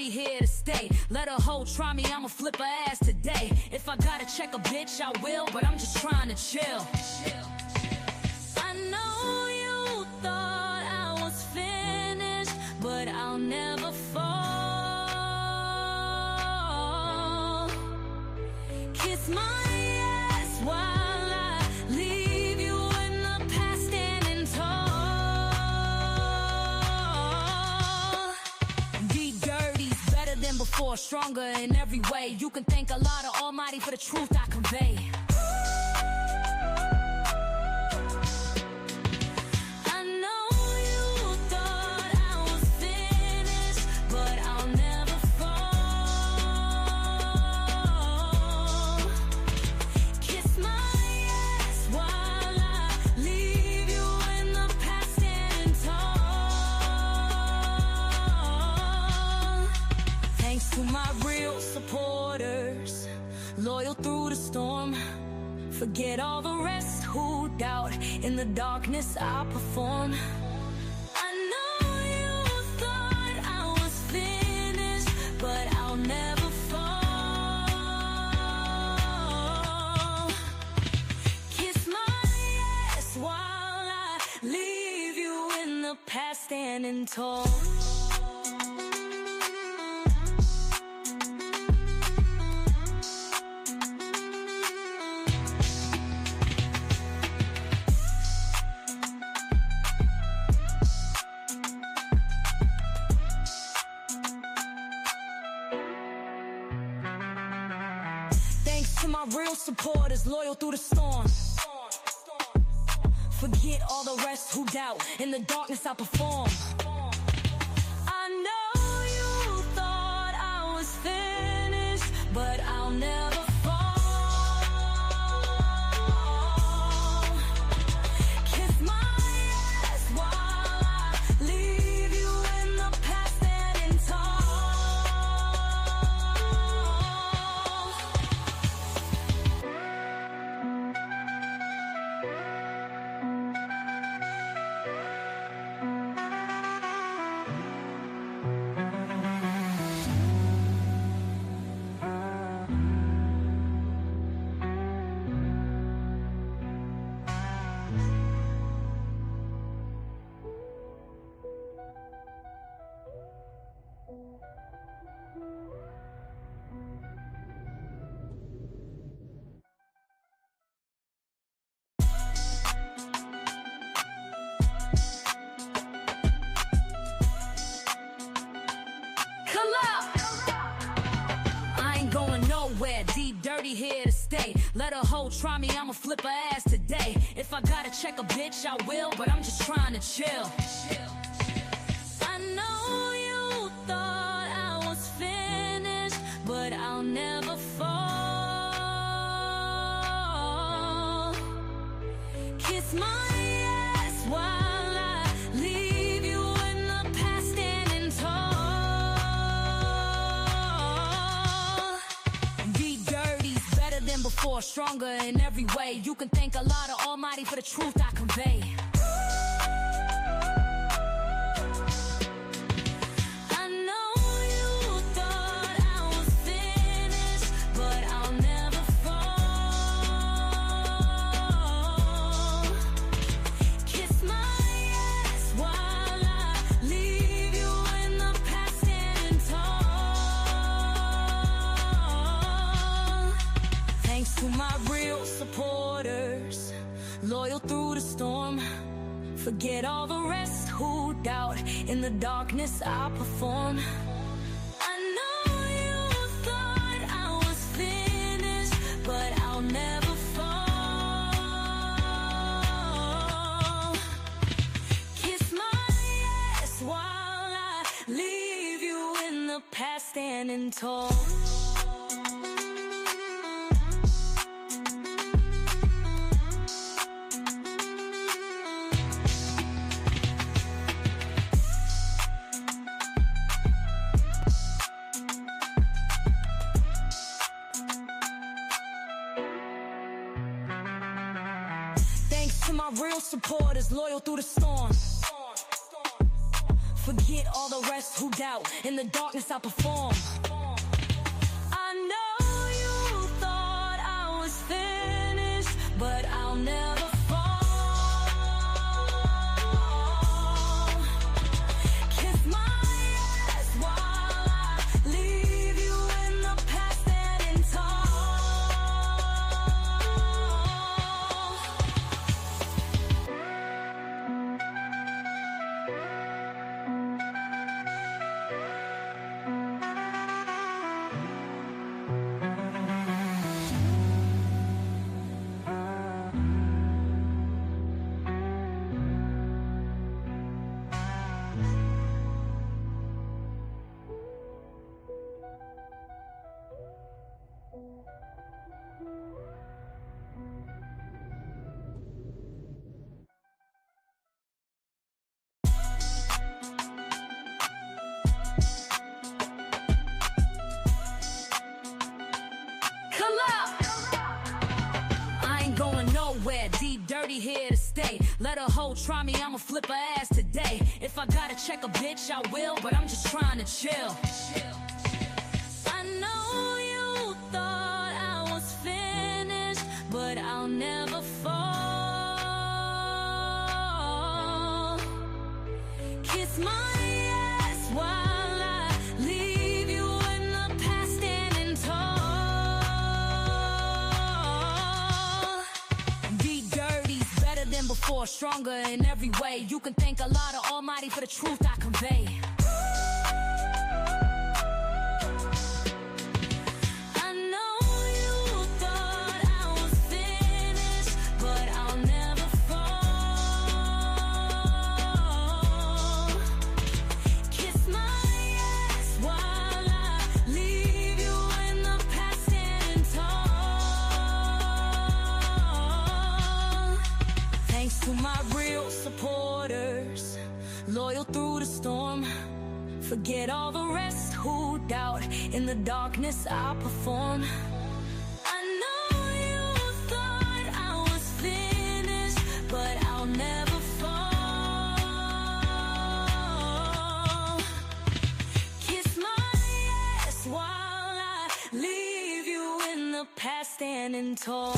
dirty here to stay. Let a hoe try me, I'ma flip her ass today. If I gotta check a bitch, I will, but I'm just trying to chill. I know you thought I was finished, but I'll never fall. Kiss my ass while I leave you in the past standing tall. Deep dirty's better than before, stronger in every way. You can thank Allah the Almighty for the truth I convey. Loyal through the storm. Forget all the rest who doubt. In the darkness I perform. I know you thought I was finished, but I'll never fall. Kiss my ass while I leave you in the past standing tall. My real supporters, loyal through the storm. Forget all the rest who doubt. In the darkness I perform. I know you thought I was finished, but I'll never fall. Kiss my ass while I leave you in the past standing tall. Deep dirty here to stay. Let a hoe try me, I'ma flip her ass today. If I gotta check a bitch, I will, but I'm just trying to chill. I know you thought I was finished, but I'll never fall. Kiss my ass while I leave you in the past standing tall. Than before, stronger in every way. You can thank Allah the Almighty for the truth I convey. I know you thought I was finished, but I'll never fall. Kiss my ass while I leave you in the past standing tall. Thanks to my real supporters, loyal through the storm. Forget all the rest who doubt. In the darkness I perform. I know you thought I was finished, but I'll never fall. Kiss my ass while I leave you in the past standing tall. My real supporters, loyal through the storm. Forget all the rest who doubt. In the darkness I perform. I know you thought I was finished, but I'll never fall. Kiss my ass while I leave you in the past standing tall. I ain't going nowhere, deep dirty here to stay. Let a hoe try me, I'ma flip her ass today. If I gotta check a bitch, I will, but I'm just trying to chill. I know you thought I was finished, but I'll never fall. Kiss my ass while I leave you in the past standing tall. Be dirty's better than before, stronger in every way. You can thank Allah the Almighty for the truth I convey. I know you thought I was finished, but I'll never fall. Kiss my ass while I leave you in the past standing tall. Thanks to my real supporters, loyal through the storm. Forget all the rest who doubt. In the darkness I perform. I know you thought I was finished, but I'll never fall. Kiss my ass while I leave you in the past standing tall.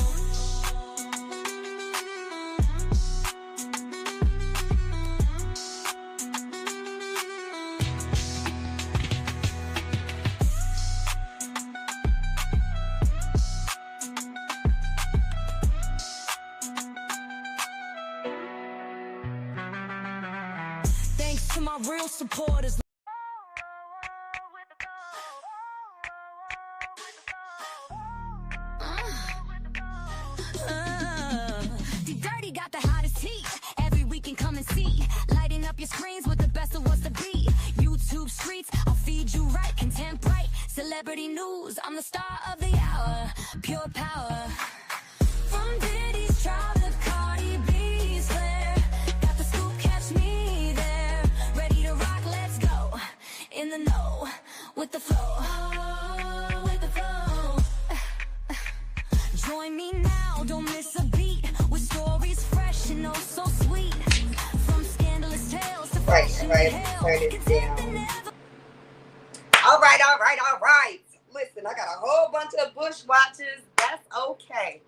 Thanks to my real supporters. The Dirty got the hottest heat. Every weekend come and see. Lighting up your screens with the best of what's to be. YouTube streets, I'll feed you right. Content bright, celebrity news. I'm the star of the hour. Pure power. From Diddy's trial to Cardi B's flare. Got the scoop, catch me there. Ready to rock, let's go. In the know, with the flow. With the flow. Join me now, don't miss a beat. With stories fresh and oh so sweet. From scandalous tales to fashion hell. Turn it down. All right. Listen, I got a whole bunch of bush watchers. That's okay.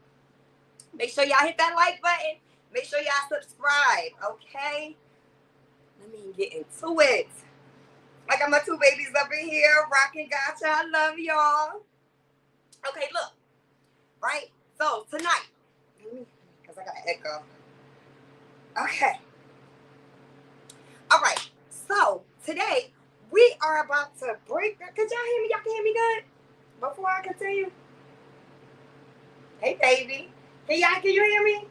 Make sure y'all hit that like button. Make sure y'all subscribe, okay? Let me get into it. I got my two babies up in here, rocking gotcha. I love y'all. Okay, look. Right? So, tonight, because I got an echo. Okay. All right. So, today, we are about to break. Could y'all hear me? Y'all can hear me good? Before I continue. Hey, baby. Can you hear me?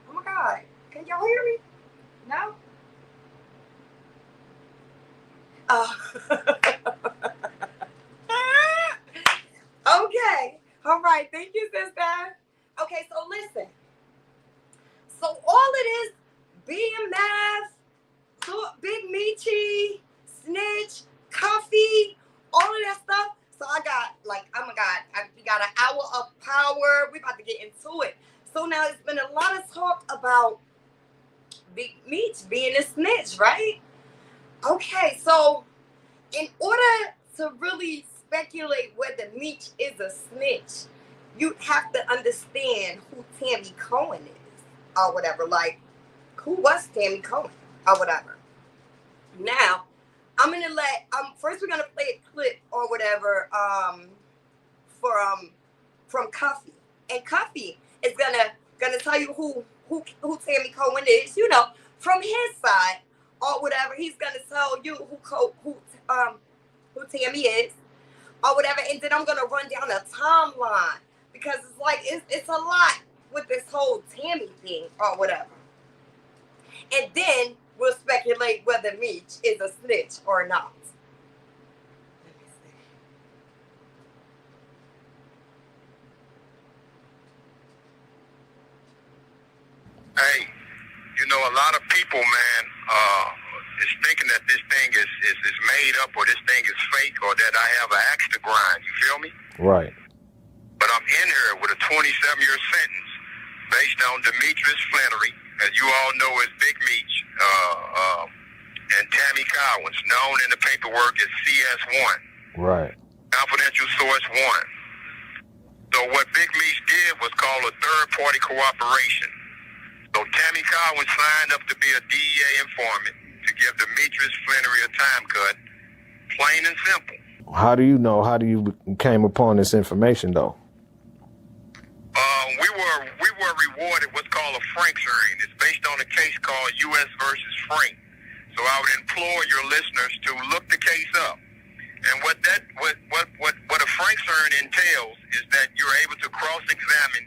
Oh, my God. Can y'all hear me? No? Okay. All right. Thank you, sister. Okay, so listen. So all it is, BMF, Big Meechy, Snitch, Cuffy, all of that stuff. So I got, like, oh my God, we got an hour of power. We're about to get into it. So now it's been a lot of talk about Meech being a snitch, right? Okay, so in order to really speculate whether Meech is a snitch, you have to understand who Tammy Cowins is or whatever. Like, who was Tammy Cowins or whatever. Now, I'm gonna let first we're gonna play a clip or whatever from Cuffy. And Cuffy is gonna tell you who Tammy Cowins is, you know, from his side or whatever. He's gonna tell you who Tammy is or whatever, and then I'm gonna run down a timeline because it's like it's a lot with this whole Tammy thing or whatever. And then we'll speculate whether Meech is a snitch or not. Hey, you know, a lot of people, man, is thinking that this thing is made up or this thing is fake or that I have an axe to grind. You feel me? Right. But I'm in here with a 27-year sentence based on Demetrius Flannery, as you all know as Big Meech, and Tammy Cowins, known in the paperwork as CS1. Right. Confidential source 1. So what Big Meech did was call a third-party cooperation. So Tammy Cowins signed up to be a DEA informant to give Demetrius Flannery a time cut, plain and simple. How do you know? How do you came upon this information, though? We were rewarded what's called a Frank hearing. It's based on a case called U.S. versus Frank. So I would implore your listeners to look the case up. And what a Frank hearing entails is that you're able to cross-examine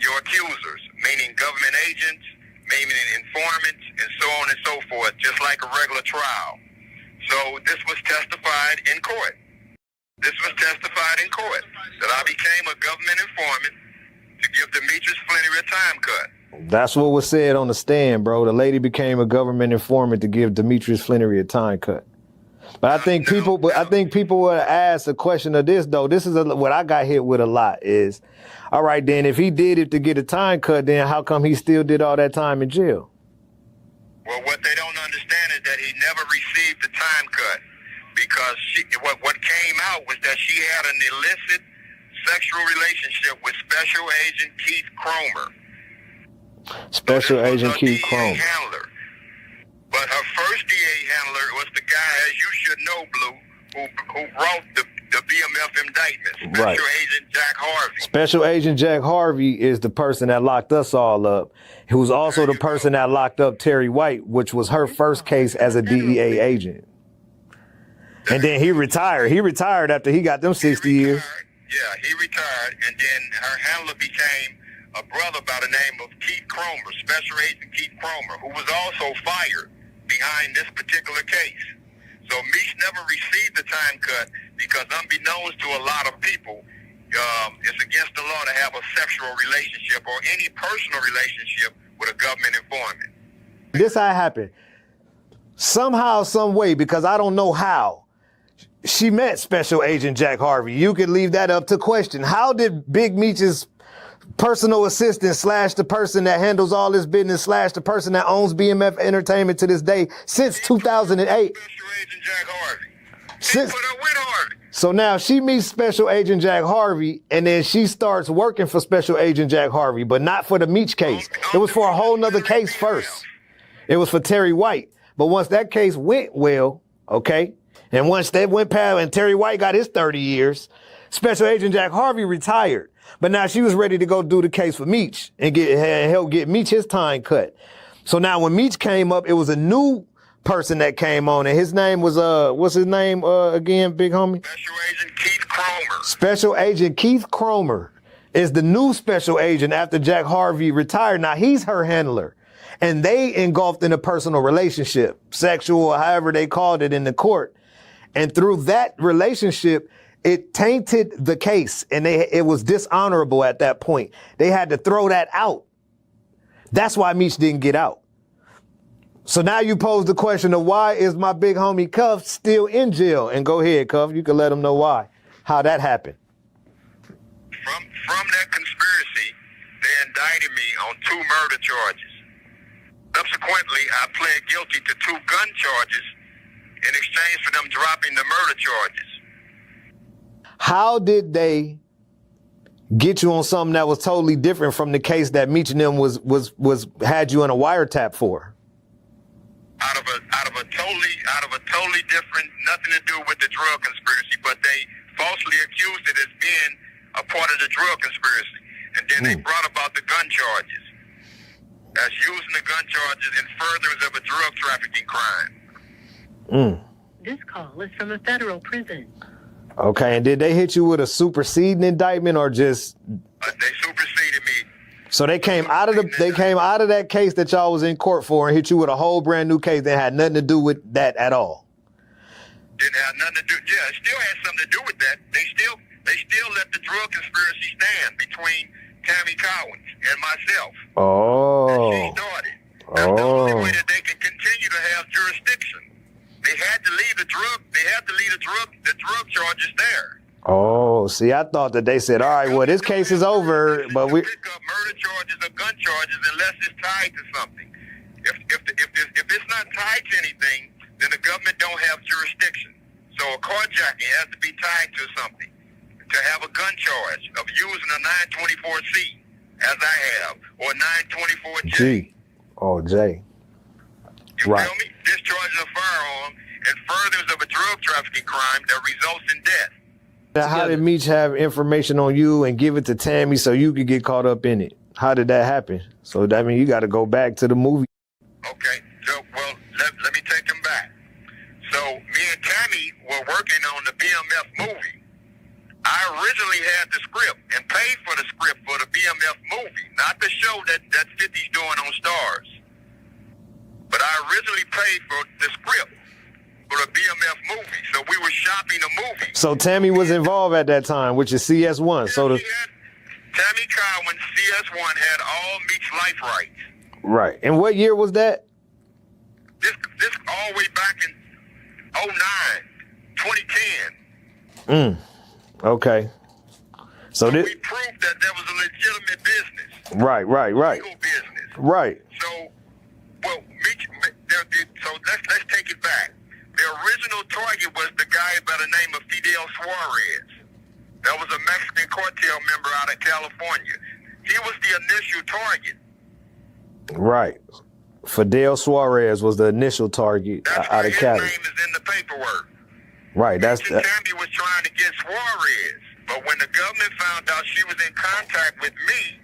your accusers, meaning government agents, meaning informants, and so on and so forth, just like a regular trial. So this was testified in court. That I became a government informant to give Demetrius Flannery a time cut. That's what was said on the stand, bro. The lady became a government informant to give Demetrius Flannery a time cut. But I think people would ask a question of this, though. This is what I got hit with a lot is, all right, then if he did it to get a time cut, then how come he still did all that time in jail? Well, what they don't understand is that he never received the time cut because what came out was that she had an illicit sexual relationship with Special Agent Keith Cromer. Special Agent Keith Cromer. Handler. But her first DA handler was the guy, as you should know, Blue, who wrote the BMF indictment, Special Agent Jack Harvey. Special Agent Jack Harvey is the person that locked us all up, who's also the person that locked up Terry White, which was her first case as a DEA agent. And then he retired. He retired after he got them 60 years. Yeah, he retired, and then her handler became a brother by the name of Keith Cromer, Special Agent Keith Cromer, who was also fired behind this particular case. So Meech never received the time cut because unbeknownst to a lot of people, it's against the law to have a sexual relationship or any personal relationship with a government informant. This how it happened. Somehow, some way, because I don't know how, she met Special Agent Jack Harvey. You could leave that up to question. How did Big Meech's personal assistant / the person that handles all this business / the person that owns BMF Entertainment to this day since 2008. Special Agent Jack Harvey. She put her with Harvey. So now she meets Special Agent Jack Harvey, and then she starts working for Special Agent Jack Harvey, but not for the Meech case. It was for a whole nother case first. It was for Terry White. But once that case went well, okay, and once that went past and Terry White got his 30 years, Special Agent Jack Harvey retired. But now she was ready to go do the case for Meech and help get Meech his time cut. So now when Meech came up, it was a new person that came on, and his name was what's his name again, big homie? Special Agent Keith Cromer. Special Agent Keith Cromer is the new special agent after Jack Harvey retired. Now he's her handler, and they engulfed in a personal relationship, sexual, however they called it in the court. And through that relationship, it tainted the case, and it was dishonorable at that point. They had to throw that out. That's why Meech didn't get out. So now you pose the question of why is my big homie Cuff still in jail? And go ahead, Cuff, you can let them know why, how that happened. From that conspiracy, they indicted me on 2 murder charges. Subsequently, I pled guilty to 2 gun charges in exchange for them dropping the murder charges. How did they get you on something that was totally different from the case that Meech and them was had you in a wiretap for? Out of a totally different, nothing to do with the drug conspiracy, but they falsely accused it as being a part of the drug conspiracy, and then they brought about the gun charges as using the gun charges in furtherance of a drug trafficking crime. This call is from a federal prison. Okay, and did they hit you with a superseding indictment or just? They superseded me. So they came out of that case that y'all was in court for and hit you with a whole brand new case that had nothing to do with that at all. Didn't have nothing to do. Yeah, it still had something to do with that. They still let the drug conspiracy stand between Tammy Cowins and myself. Oh. And she started. That's the only way that they can continue to have jurisdiction. They had to leave the drug charges there. Oh, see, I thought that they said, all right, well, this case is over, but we pick up murder charges or gun charges unless it's tied to something. If it's not tied to anything, then the government don't have jurisdiction. So a carjacking has to be tied to something. To have a gun charge of using a 924C, as I have, or 924J. G. Oh, J. You Right. feel me? Discharging a firearm in furtherance of a drug trafficking crime that results in death. Now, how did Meech have information on you and give it to Tammy so you could get caught up in it? How did that happen? So that means you got to go back to the movie. Okay, so, well, let me take them back. So, me and Tammy were working on the BMF movie. I originally had the script and paid for the script for the BMF movie, not the show that 50's doing on Stars. But I originally paid for the script for the BMF movie, so we were shopping the movie. So Tammy was involved at that time, which is CS1. So Tammy Cowins, CS1, had all Meech's life rights. Right. And what year was that? This all the way back in 2010. Okay. So we proved that there was a legitimate business. Right. Legal business. Right. So, well, so let's take it back. The original target was the guy by the name of Fidel Suarez. That was a Mexican cartel member out of California. He was the initial target. Right. Fidel Suarez was the initial target out of Cali. His name is in the paperwork. Right. That's Tammy was trying to get Suarez, but when the government found out she was in contact with me,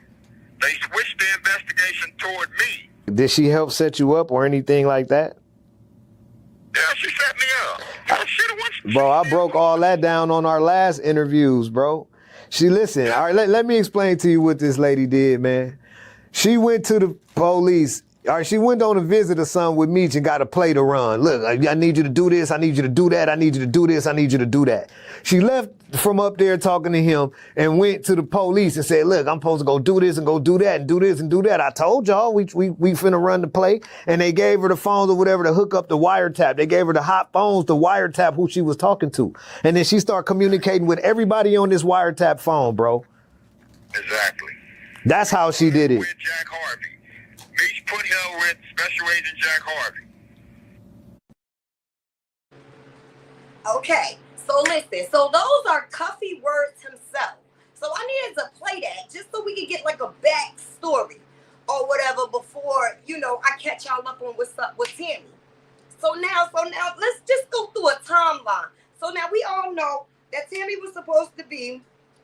they switched the investigation toward me. Did she help set you up or anything like that? Yeah, she set me up. Bro, I broke all that down on our last interviews, bro. Listen, all right, let me explain to you what this lady did, man. She went to the police. All right, she went on a visit or something with Meech and got a play to run. Look, I need you to do this. I need you to do that. I need you to do this. I need you to do that. She left from up there talking to him and went to the police and said, look, I'm supposed to go do this and go do that and do this and do that. I told y'all we finna run the play. And they gave her the phones or whatever to hook up the wiretap. They gave her the hot phones to wiretap who she was talking to. And then she started communicating with everybody on this wiretap phone, bro. Exactly. That's how she did it. With Jack Harvey. Meech put her with Special Agent Jack Harvey. Okay, so listen. So those are Cuffy words himself. So I needed to play that just so we could get like a backstory or whatever before, I catch y'all up on what's up with Tammy. So now let's just go through a timeline. So now we all know that Tammy was supposed to be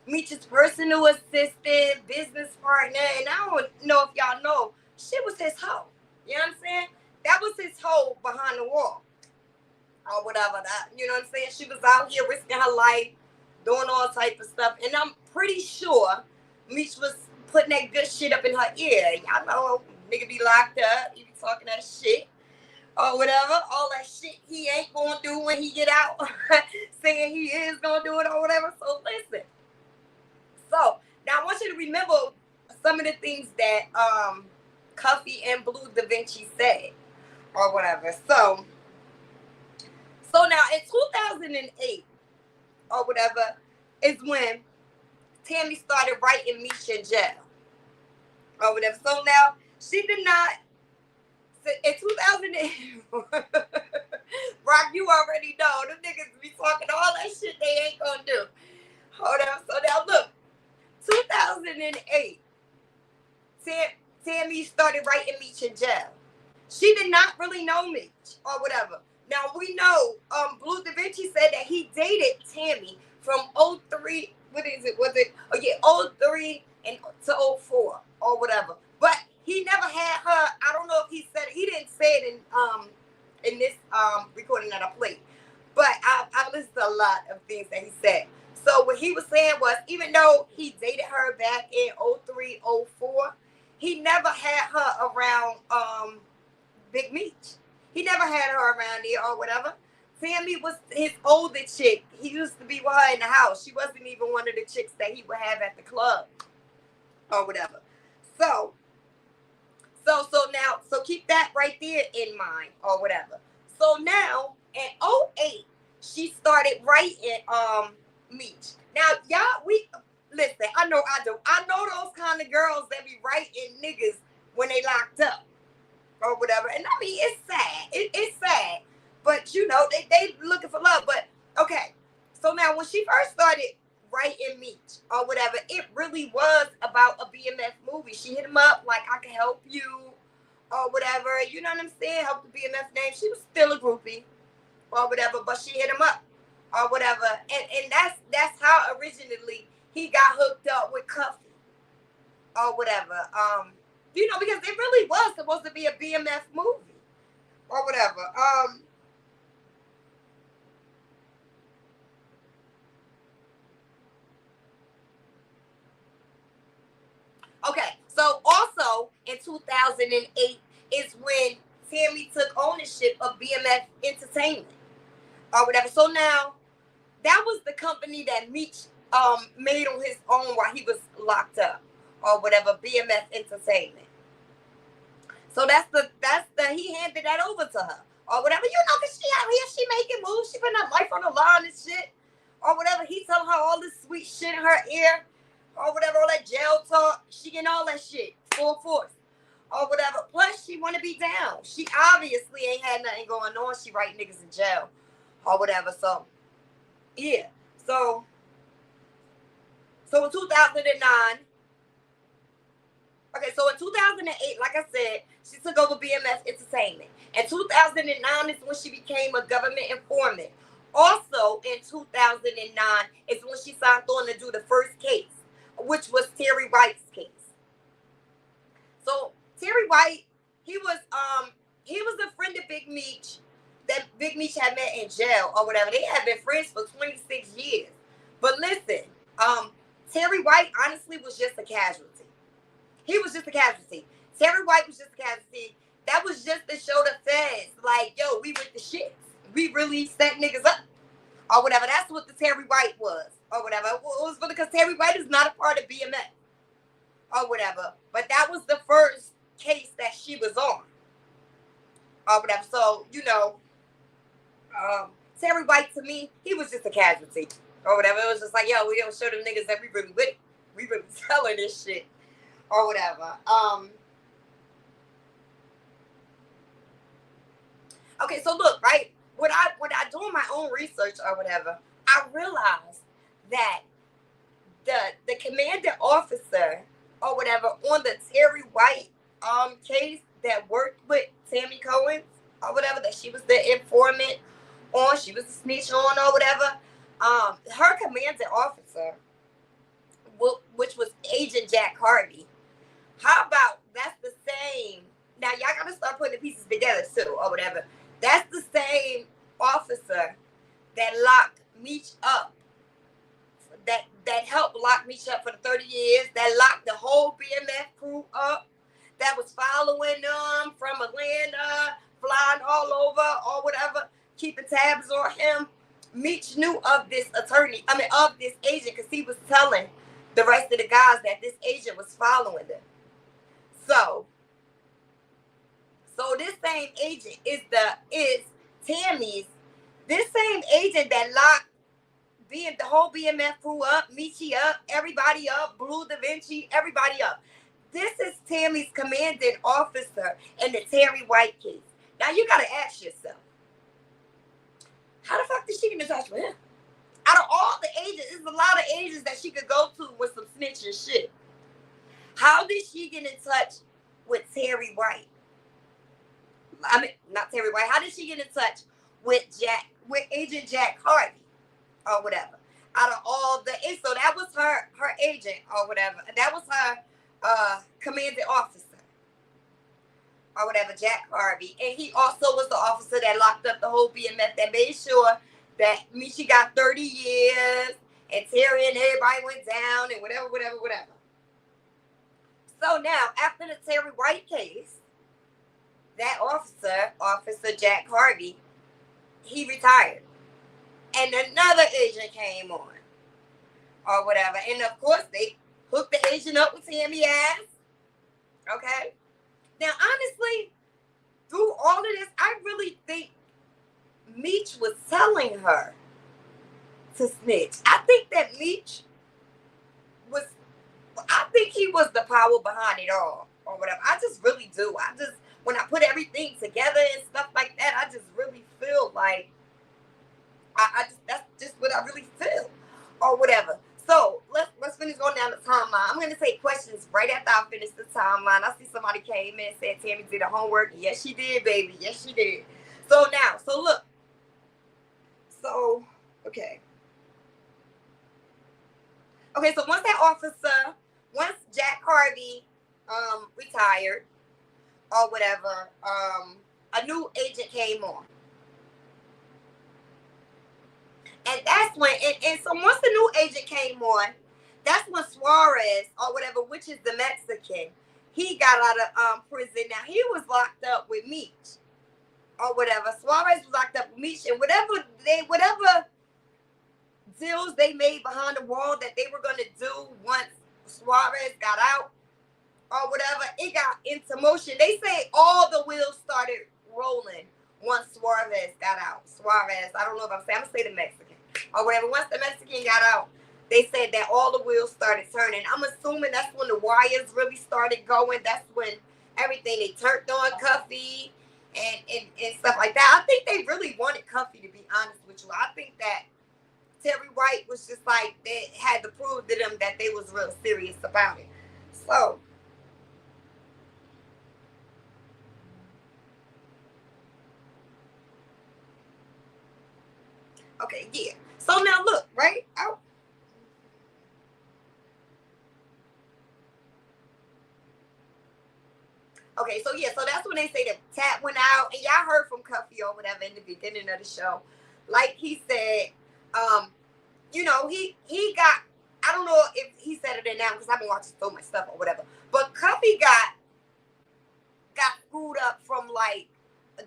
Meech's personal assistant, business partner, and I don't know if y'all know, she was his hoe. You know what I'm saying? That was his hoe behind the wall. Or whatever that, you know what I'm saying? She was out here risking her life, doing all type of stuff. And I'm pretty sure Meech was putting that good shit up in her ear. Y'all know, nigga be locked up, he be talking that shit. Or whatever, all that shit he ain't gonna do when he get out, saying he is gonna do it or whatever. So listen. So now I want you to remember some of the things that Cuffy and Blue Da Vinci said or whatever. So now in 2008 or whatever is when Tammy started writing Meech in jail or whatever. So now she did not in 2000, Rock, you already know them niggas be talking all that shit they ain't gonna do. Hold on. So now look, 2008, Tammy started writing Meech in jail. She did not really know Meech or whatever. Now we know Blue Da Vinci said that he dated Tammy from 03. What is it? Was it? Oh yeah, 03 and to 04 or whatever. But he never had her. I don't know if he said it. He didn't say it in this recording that I played. But I listened to a lot of things that he said. So what he was saying was, even though he dated her back in 03, 04, he never had her around Big Meech. He never had her around there or whatever. Tammy was his older chick. He used to be with her in the house. She wasn't even one of the chicks that he would have at the club or whatever. So keep that right there in mind or whatever. So now in 08, she started writing Meech. Now y'all, listen, I know those kind of girls that be writing niggas when they locked up or whatever. And I mean, it's sad. It's sad. But you know, they looking for love. But okay. So now when she first started writing Meech or whatever, it really was about a BMF movie. She hit him up like, I can help you or whatever. You know what I'm saying? Help the BMF name. She was still a groupie or whatever, but she hit him up or whatever. And that's how originally he got hooked up with Cuffy or whatever. You know, because it really was supposed to be a BMF movie or whatever. Okay, so also in 2008 is when Tammy took ownership of BMF Entertainment or whatever. So now that was the company that Meech made on his own while he was locked up or whatever, BMF Entertainment. So that's the he handed that over to her or whatever. You know, cause she out here, she making moves, she putting her life on the line and shit or whatever. He telling her all this sweet shit in her ear or whatever, all that jail talk. She getting all that shit full force or whatever. Plus, she want to be down. She obviously ain't had nothing going on. She write niggas in jail or whatever. So yeah. So in 2009. Okay, so in 2008, like I said, she took over BMF Entertainment. In 2009 is when she became a government informant. Also, in 2009 is when she signed on to do the first case, which was Terry White's case. So Terry White, he was a friend of Big Meech that Big Meech had met in jail or whatever. They had been friends for 26 years. But listen, Terry White honestly was just a casualty. He was just a casualty. Terry White was just a casualty. That was just to show the feds, like, yo, we with the shits. We really set niggas up or whatever. That's what the Terry White was or whatever. It was because Terry White is not a part of BMF or whatever. But that was the first case that she was on or whatever. So, you know, Terry White, to me, he was just a casualty or whatever. It was just like, yo, we don't show them niggas that we really with it. We really telling this shit or whatever. Okay, so look, right? When I doing my own research or whatever, I realized that the commanding officer or whatever on the Terry White case that worked with Tammy Cowins or whatever, that she was the informant on, she was the snitch on or whatever. Her commanding officer, which was Agent Jack Harvey. How about that's the same? Now y'all gotta start putting the pieces together too or whatever. That's the same officer that locked Meech up, that helped lock Meech up for the 30 years, that locked the whole BMF crew up, that was following them from Atlanta, flying all over or whatever, keeping tabs on him. Meech knew of this of this agent, because he was telling the rest of the guys that this agent was following them. So this same agent is Tammy's. This same agent that locked the whole BMF crew up, Meechy up, everybody up, Blue Da Vinci, everybody up. This is Tammy's commanding officer in the Terry White case. Now you gotta ask yourself, how the fuck did she get in touch with him? Out of all the agents, there's a lot of agents that she could go to with some snitching shit. How did she get in touch with Terry White? I mean, not Terry White. How did she get in touch with Agent Jack Harvey or whatever? Out of all the, so that was her agent or whatever. That was her commanding officer or whatever, Jack Harvey. And he also was the officer that locked up the whole BMF, that made sure that Meechy got 30 years and Terry and everybody went down and whatever. So now, after the Terry White case, that Officer Jack Harvey, he retired. And another agent came on or whatever. And of course, they hooked the agent up with Tammy ass. Okay? Now, honestly, through all of this, I really think Meech was telling her to snitch. I think that Meech was, I think he was the power behind it all or whatever. I just really do. When I put everything together and stuff like that, I just really feel like, that's just what I really feel or whatever. So let's finish going down the timeline. I'm going to take questions right after I finish the timeline. I see somebody came in and said Tammy did her homework. Yes, she did, baby. Yes, she did. So look. So, okay. Okay, so once Jack Harvey retired or whatever, a new agent came on. And that's when, and so once the new agent came on, that's when Suarez or whatever, which is the Mexican, he got out of prison. Now, he was locked up with Meech or whatever. Suarez was locked up with Meech, and whatever deals they made behind the wall that they were going to do once Suarez got out or whatever, it got into motion. They say all the wheels started rolling once Suarez got out. Suarez, I don't know if I'm going to say the Mexican or whatever. Once the Mexican got out, they said that all the wheels started turning. I'm assuming that's when the wires really started going. That's when everything, they turned on Cuffy and stuff like that. I think they really wanted Cuffy, to be honest with you. I think that Terry White was just like, they had to prove to them that they was real serious about it. So, okay, yeah. So now look, right? Okay, so yeah, so that's when they say the tap went out, and y'all heard from Cuffy or whatever in the beginning of the show. Like he said, you know, he got, I don't know if he said it now because I've been watching so much stuff or whatever, but Cuffy got screwed up from like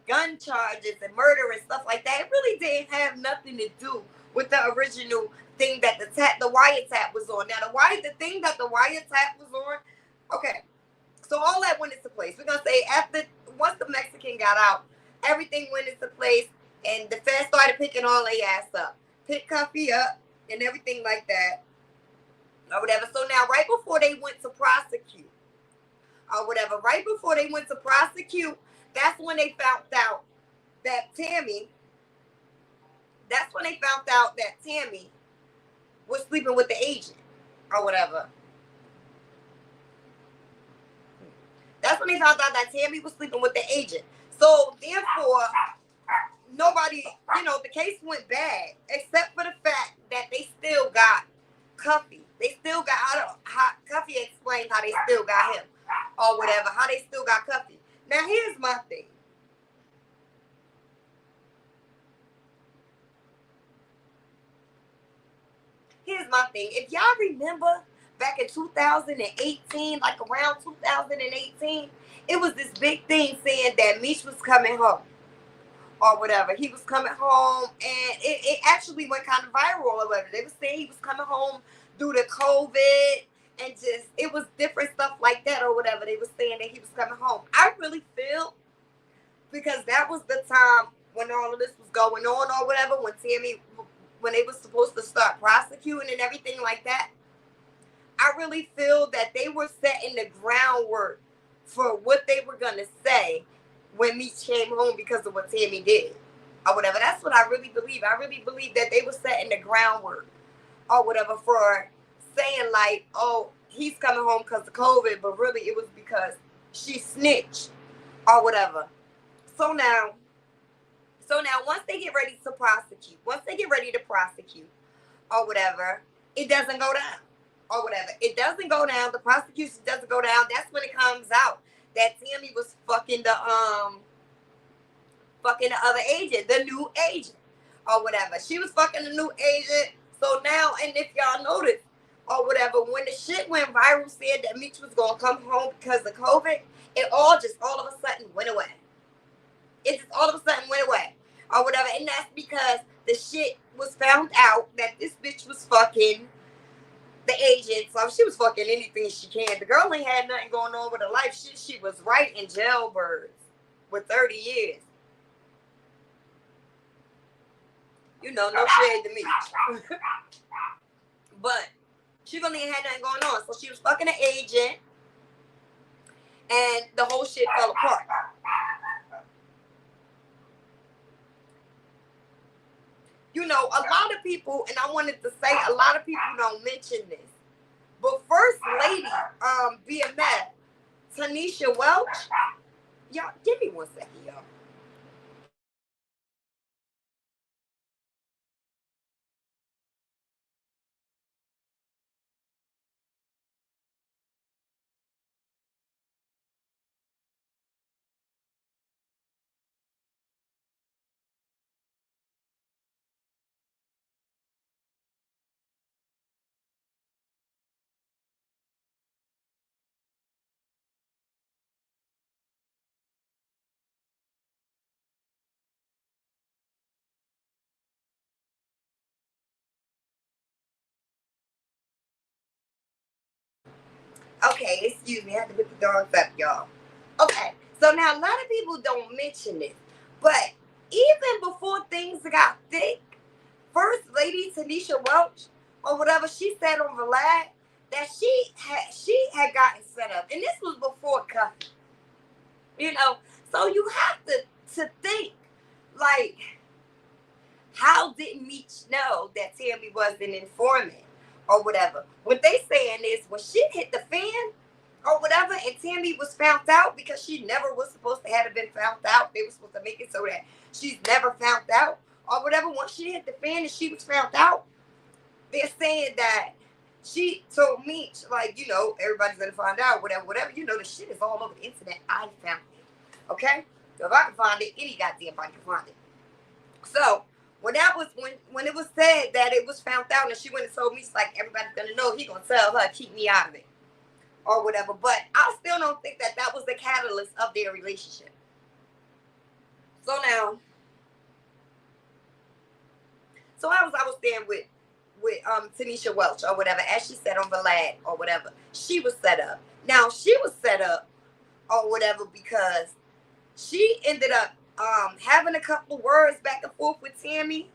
gun charges and murder and stuff like that. It really didn't have nothing to do with the original thing that the wiretap was on. Now the thing that the wiretap was on, okay. So all that went into place. We're gonna say once the Mexican got out, everything went into place, and the feds started picking all their ass up, pick Cuffy up, and everything like that, or whatever. So now, right before they went to prosecute, or whatever, that's when they found out that Tammy. That's when they found out that Tammy was sleeping with the agent, or whatever. That's when they found out that Tammy was sleeping with the agent. So, therefore, nobody, you know, the case went bad, except for the fact that they still got Cuffy. They still got, Cuffy explained how they still got him, or whatever, how they still got Cuffy. Now, here's my thing. If y'all remember, back in 2018, like around 2018, it was this big thing saying that Meech was coming home or whatever. He was coming home, and it actually went kind of viral or whatever. They were saying he was coming home due to COVID and just, it was different stuff like that or whatever. They were saying that he was coming home. I really feel, because that was the time when all of this was going on or whatever, when they was supposed to start prosecuting and everything like that. I really feel that they were setting the groundwork for what they were going to say when Meech came home because of what Tammy did or whatever. That's what I really believe. I really believe that they were setting the groundwork or whatever for saying like, oh, he's coming home because of COVID, but really it was because she snitched or whatever. So now once they get ready to prosecute or whatever, it doesn't go down or whatever. It doesn't go down. The prosecution doesn't go down. That's when it comes out that Tammy was fucking the other agent, the new agent or whatever. She was fucking the new agent. So now, and if y'all notice or whatever, when the shit went viral, said that Meech was gonna come home because of COVID, it all of a sudden went away. It just all of a sudden went away or whatever. And that's because the shit was found out that this bitch was fucking the agent. So she was fucking anything she can. The girl ain't had nothing going on with her life. She was right in jailbirds with 30 years. You know, no shade to me. But she really ain't had nothing going on. So she was fucking an agent. And the whole shit fell apart. You know, a lot of people, and I wanted to say, a lot of people don't mention this. But First Lady, BMF, Tanisha Welch, y'all, give me 1 second, y'all. Okay, excuse me, I had to put the dogs up, y'all. Okay, so now a lot of people don't mention it, but even before things got thick, First Lady Tanisha Welch or whatever, she said on the live that she had gotten set up, and this was before Cuffy. You know, so you have to think like, how did Meech know that Tammy was an informant or whatever? What they saying is when shit hit the fan or whatever, and Tammy was found out because she never was supposed to have been found out. They were supposed to make it so that she's never found out or whatever. Once she hit the fan and she was found out, they're saying that she told Meech, like, you know, everybody's gonna find out, whatever. You know, the shit is all over the internet. I found it. Okay? So if I can find it, any goddamn body can find it. So when it was said that it was found out and she went and told me, it's like, everybody's gonna know, he gonna tell her, keep me out of it or whatever. But I still don't think that was the catalyst of their relationship. So now, I was there with Tanisha Welch or whatever, as she said on the lad or whatever. She was set up. Now she was set up or whatever because she ended up having a couple of words back and forth with Tammy.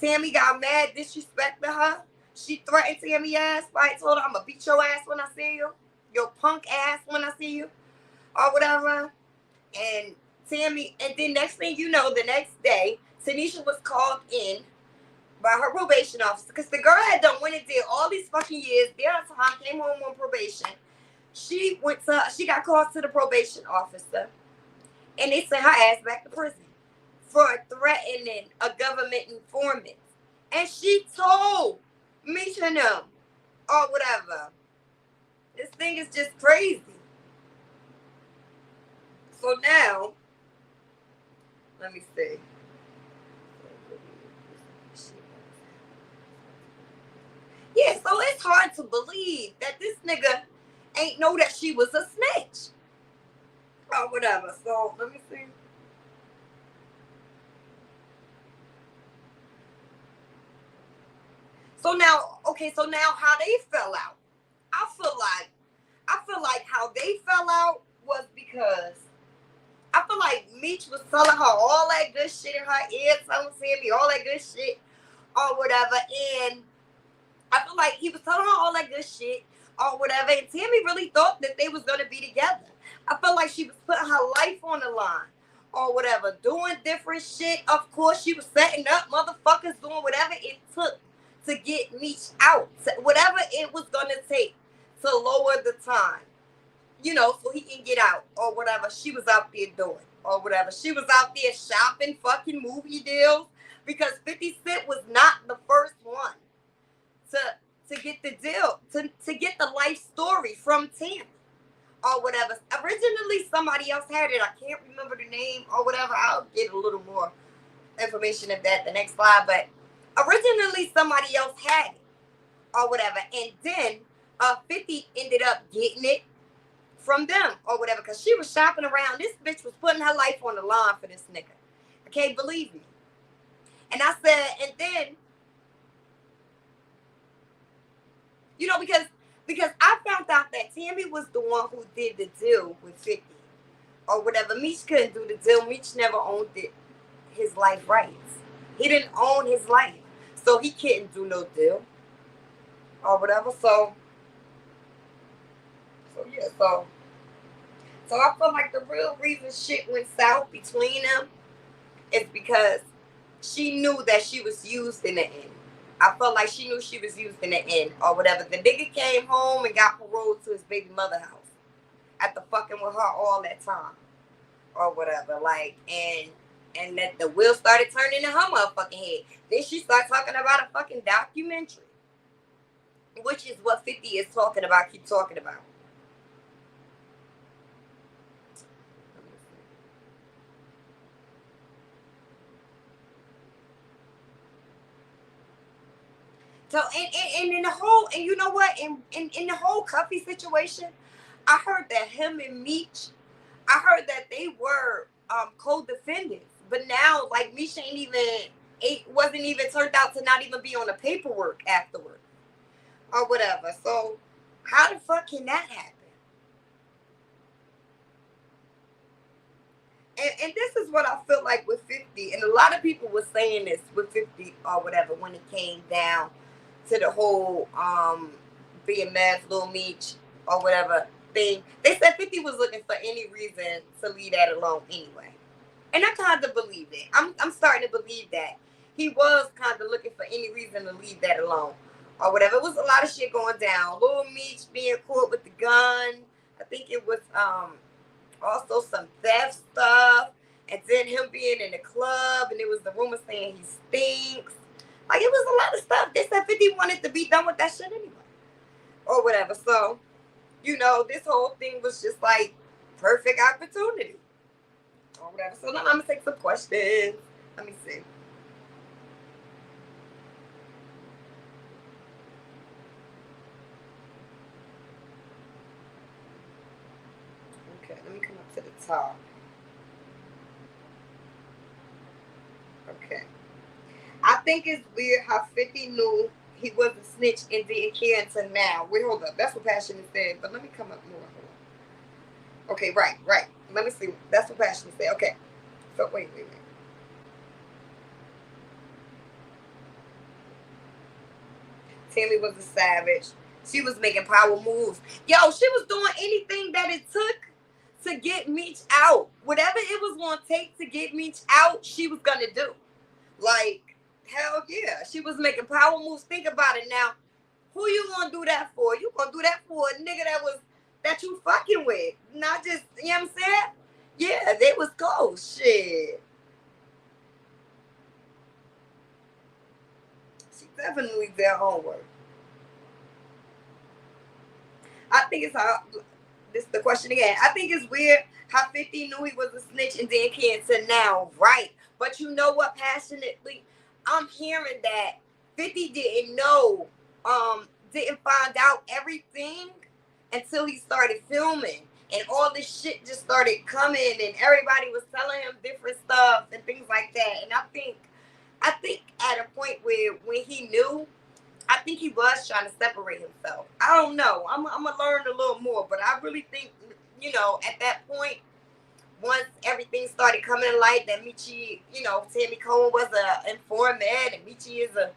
Tammy got mad, disrespected her. She threatened Tammy ass. Right? Told her, I'm gonna beat your ass when I see you. Your punk ass when I see you. Or whatever. And Tammy, and then next thing you know, the next day, Tanisha was called in by her probation officer. Because the girl had done went and did all these fucking years. Deon Cuffy came home on probation. She got called to the probation officer. And they sent her ass back to prison for threatening a government informant. And she told Meech and them or whatever. This thing is just crazy. So now, let me see. Yeah, so it's hard to believe that this nigga ain't know that she was a snitch. Or whatever. So let me see. So now how they fell out. I feel like how they fell out was because I feel like Meech was telling her all that good shit in her ear, telling Sammy all that good shit or whatever. And I feel like he was telling her all that good shit or whatever. And Tammy really thought that they was going to be together. I felt like she was putting her life on the line or whatever, doing different shit. Of course, she was setting up motherfuckers, doing whatever it took to get Meech out, whatever it was going to take to lower the time, you know, so he can get out or whatever. She was out there doing or whatever. She was out there shopping fucking movie deals because 50 Cent was not the first one to get the deal, to get the life story from Tammy or whatever. Originally, somebody else had it. I can't remember the name or whatever. I'll get a little more information of that the next slide. But originally, somebody else had it or whatever. And then 50 ended up getting it from them or whatever because she was shopping around. This bitch was putting her life on the line for this nigga. Okay, believe me. And I said, and then, you know, because I found out that Tammy was the one who did the deal with 50 or whatever. Meech couldn't do the deal. Meech never owned his life rights. He didn't own his life. So he couldn't do no deal or whatever. So yeah, so I feel like the real reason shit went south between them is because she knew that she was used in the end. I felt like she knew she was used in the end or whatever. The nigga came home and got paroled to his baby mother house after fucking with her all that time or whatever. Like, and that the wheel started turning in her motherfucking head. Then she started talking about a fucking documentary, which is what 50 is talking about, keep talking about. So and in the whole, and you know what, in the whole Cuffy situation, I heard that him and Meech, I heard that they were co-defendants, but now like Meech wasn't even turned out to not even be on the paperwork afterward or whatever. So how the fuck can that happen? And this is what I feel like with 50, and a lot of people were saying this with 50 or whatever when it came down to the whole BMF Lil Meech or whatever thing. They said 50 was looking for any reason to leave that alone anyway. And I kind of believe it. I'm starting to believe that. He was kind of looking for any reason to leave that alone or whatever. It was a lot of shit going down. Lil Meech being caught with the gun. I think it was also some theft stuff. And then him being in the club and it was the rumor saying he stinks. Like, it was a lot of stuff. They said 50 wanted to be done with that shit anyway. Or whatever. So, you know, this whole thing was just like perfect opportunity. Or whatever. So now I'm going to take some questions. Let me see. Okay, let me come up to the top. Okay. I think it's weird how 50 knew he was a snitch and didn't care until now. Wait, hold up. That's what Passion is saying. But let me come up more. Okay, right. Let me see. That's what Passion said. Okay. So, wait. Tammy was a savage. She was making power moves. Yo, she was doing anything that it took to get Meech out. Whatever it was going to take to get Meech out, she was going to do. Like, hell yeah. She was making power moves. Think about it now. Who you gonna do that for? You gonna do that for a nigga that you fucking with. Not just, you know what I'm saying? Yeah, they was close. Shit. She definitely did homework. I think it's how, this is the question again. I think it's weird how 50 knew he was a snitch and didn't care until now. Right. But you know what, passionately? I'm hearing that 50 didn't know, didn't find out everything until he started filming. And all this shit just started coming and everybody was telling him different stuff and things like that. And I think at a point where when he knew, I think he was trying to separate himself. I don't know. I'm going to learn a little more. But I really think, you know, at that point, once everything started coming to light that Meechy, you know, Tammy Cowins was an informant and Meechy is a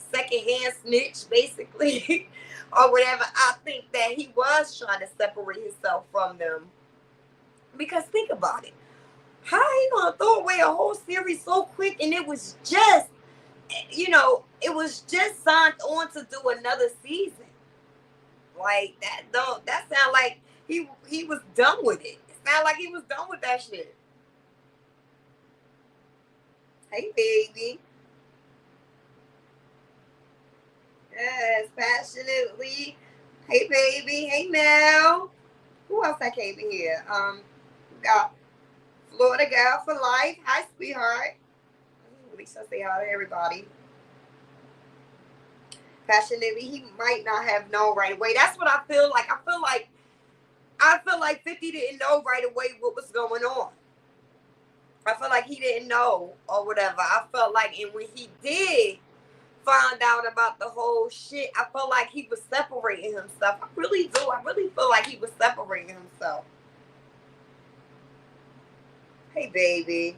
secondhand snitch, basically, or whatever, I think that he was trying to separate himself from them. Because think about it. How he gonna throw away a whole series so quick, and it was just, it was just signed on to do another season. Like that sound like he was done with it. It sound like he was done with that shit. Hey baby. Yes, passionately. Hey baby. Hey Mel. Who else I came in here? We got Florida Gal for Life. Hi, sweetheart. At least I say hi to everybody. Passionately, he might not have known right away. That's what I feel like. I feel like 50 didn't know right away what was going on. I feel like he didn't know or whatever. I felt like, and when he did find out about the whole shit, I felt like he was separating himself. I really do. I really feel like he was separating himself. Hey, baby.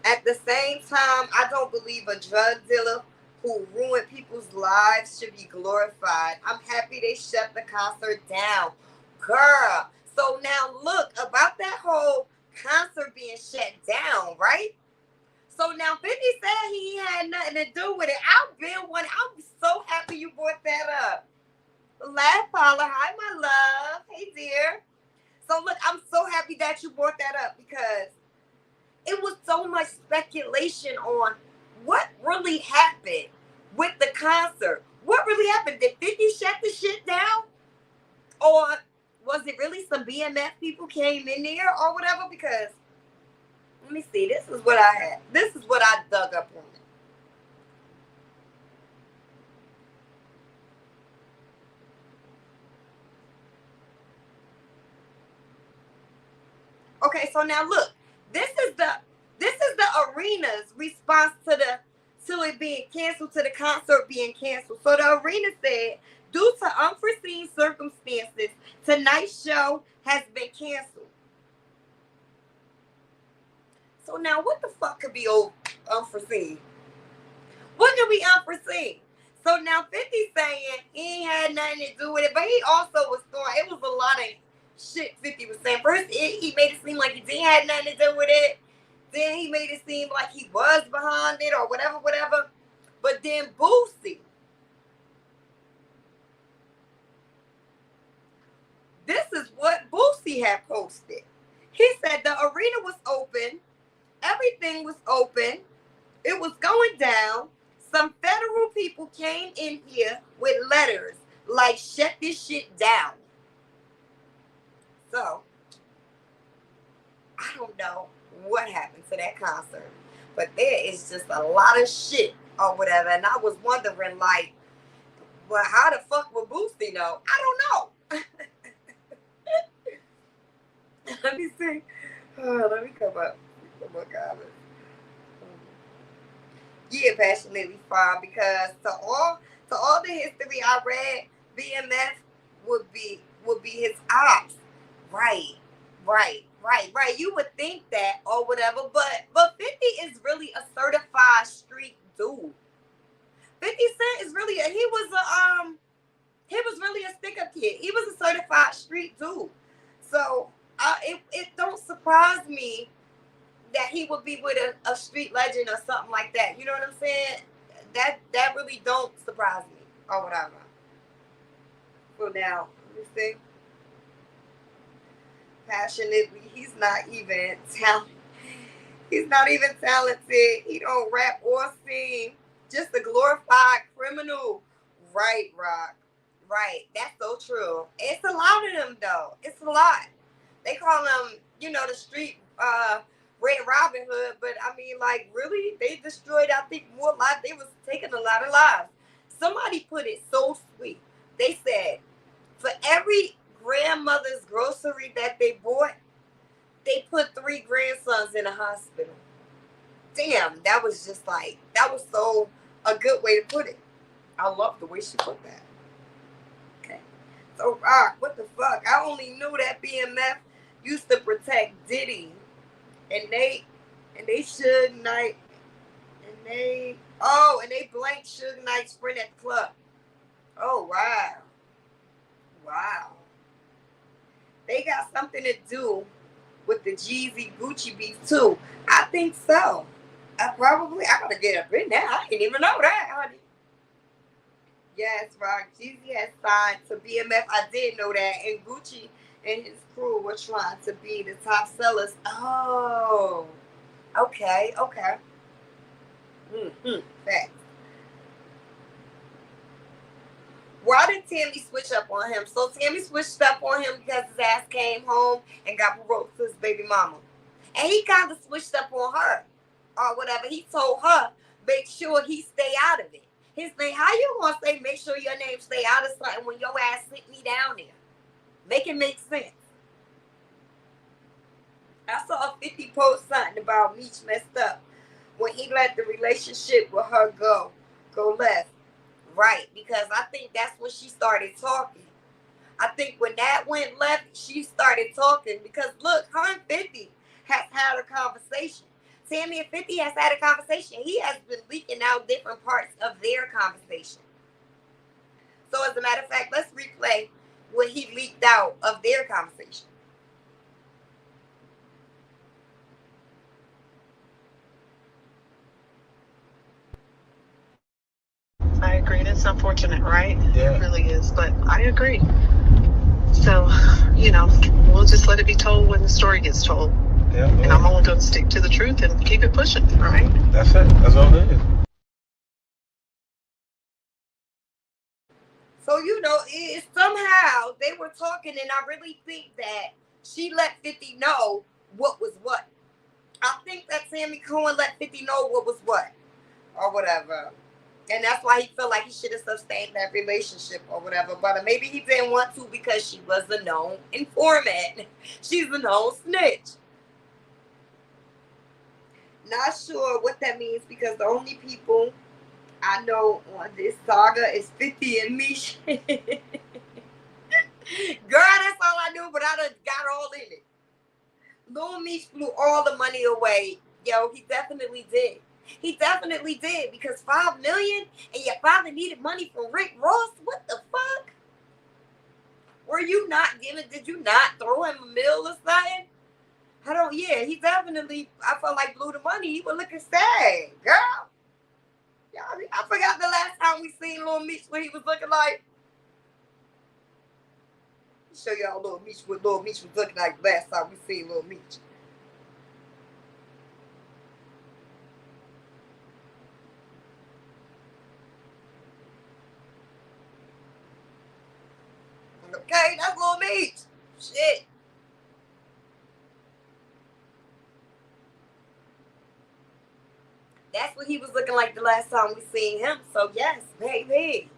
At the same time, I don't believe a drug dealer who ruined people's lives should be glorified. I'm happy they shut the concert down. Girl. So now look, about that whole concert being shut down, right? So now 50 said he had nothing to do with it. I'm so happy you brought that up. Laugh, Paula. Hi, my love. Hey, dear. So look, I'm so happy that you brought that up because it was so much speculation on what really happened with the concert. What really happened? Did 50 shut the shit down? Or was it really some BMF people came in there or whatever? Because, let me see. This is what I had. This is what I dug up on it. Okay, so now look. This is the arena's response to it being canceled, to the concert being canceled. So the arena said, due to unforeseen circumstances, tonight's show has been canceled. So now what the fuck could be unforeseen? What could be unforeseen? So now 50 saying he ain't had nothing to do with it, but he also was throwing, it was a lot of shit 50 was saying. First, he made it seem like he didn't have nothing to do with it. Then he made it seem like he was behind it or whatever. But then Boosie. This is what Boosie had posted. He said the arena was open. Everything was open. It was going down. Some federal people came in here with letters like, shut this shit down. So, I don't know what happened to that concert, but there is just a lot of shit or whatever, and I was wondering, like, well, how the fuck would Boosie know? I don't know. Let me see. Let me come up. Yeah, passionately fine, because to all the history I read, BMF would be his ops. Right. You would think that or whatever, but 50 is really a certified street dude. 50 Cent is really he was really a stick-up kid. He was a certified street dude. So it don't surprise me that he would be with a street legend or something like that. You know what I'm saying? That really don't surprise me or whatever. Well, now, let me see. Passionately, he's not even talented. He's not even talented. He don't rap or sing. Just a glorified criminal. Right, Rock. Right. That's so true. It's a lot of them, though. It's a lot. They call them, the street Red Robin Hood, but I mean, like, really? They destroyed, I think, more lives. They was taking a lot of lives. Somebody put it so sweet. They said, for every grandmother's grocery that they bought, they put 3 grandsons in a hospital. Damn, that was just like, that was so a good way to put it. I love the way she put that. Okay. So, Rock, what the fuck? I only knew that BMF used to protect Diddy. And they should not. And they blanked Suge Knight's friend at the club. Oh wow. Wow. They got something to do with the Jeezy Gucci beef too. I think so. I gotta get up in there. I didn't even know that, honey. Yes, Rock. Jeezy has signed to BMF. I did know that. And Gucci and his crew were trying to be the top sellers. Oh. Okay. Facts. Why did Tammy switch up on him? So Tammy switched up on him because his ass came home and got proposed to his baby mama. And he kind of switched up on her or whatever. He told her, make sure he stay out of it. His name, how you gonna say make sure your name stay out of something when your ass sit me down there? Make it make sense. I saw a 50 post something about Meech messed up when he let the relationship with her go left. Right, because I think that's when she started talking. I think when that went left, she started talking because look, her and 50 has had a conversation. Tammy and 50 has had a conversation. He has been leaking out different parts of their conversation. So as a matter of fact, let's replay what he leaked out of their conversation. I agree. That's unfortunate, right? Yeah. It really is. But I agree. So, we'll just let it be told when the story gets told. Yeah. And I'm only going to stick to the truth and keep it pushing, right? That's it. That's all it is. So, somehow they were talking, and I really think that she let 50 know what was what. I think that Tammy Cowins let 50 know what was what, or whatever. And that's why he felt like he should have sustained that relationship or whatever. But maybe he didn't want to because she was a known informant. She's a known snitch. Not sure what that means because the only people I know on this saga is 50 and Meechy. Girl, that's all I knew, but I done got all in it. Lil Meech flew all the money away. Yo, he definitely did. He definitely did because $5 million and your father needed money from Rick Ross? What the fuck? Were you not giving? Did you not throw him a meal or something? He definitely, I felt like blew the money. He was looking sad, girl. I forgot the last time we seen Lil Meech what he was looking like. Show y'all Lil Meech what Lil Meech was looking like the last time we seen Lil Meech. Okay, that's Lil Meech. Shit. That's what he was looking like the last time we seen him. So yes, baby.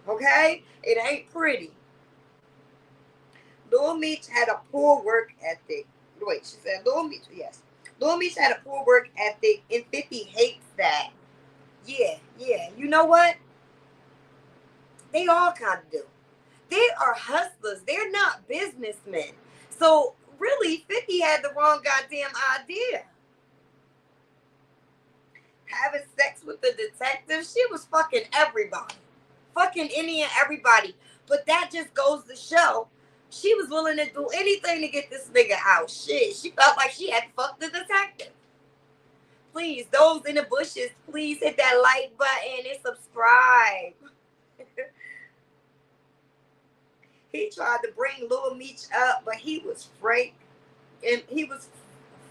Okay? It ain't pretty. Lil Meech had a poor work ethic. Wait, she said Lil Meech, yes. Lil Meech had a poor work ethic and 50 hates that. Yeah. You know what? They all kind of do. They are hustlers. They're not businessmen. So really, 50 had the wrong goddamn idea. Having sex with the detective, she was fucking everybody. Fucking any and everybody. But that just goes to show she was willing to do anything to get this nigga out. Shit, she felt like she had to fuck the detective. Please, those in the bushes, please hit that like button and subscribe. He tried to bring Lil Meech up, but he was frank and he was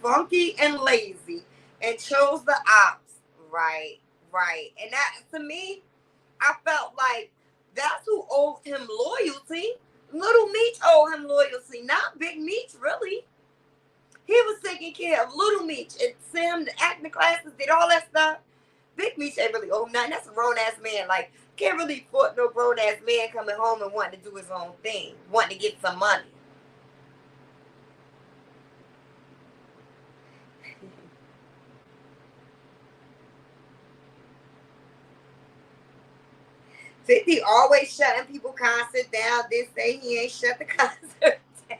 funky and lazy and chose the ops. Right. And that, to me, I felt like that's who owed him loyalty. Little Meech owed him loyalty, not Big Meech, really. He was taking care of Little Meech and sent him to acting classes, did all that stuff. Big Meech ain't really owe nothing. That's a grown-ass man. Like, can't really afford no grown-ass man coming home and wanting to do his own thing, wanting to get some money. He always shutting people concert down. Then say he ain't shut the concert down.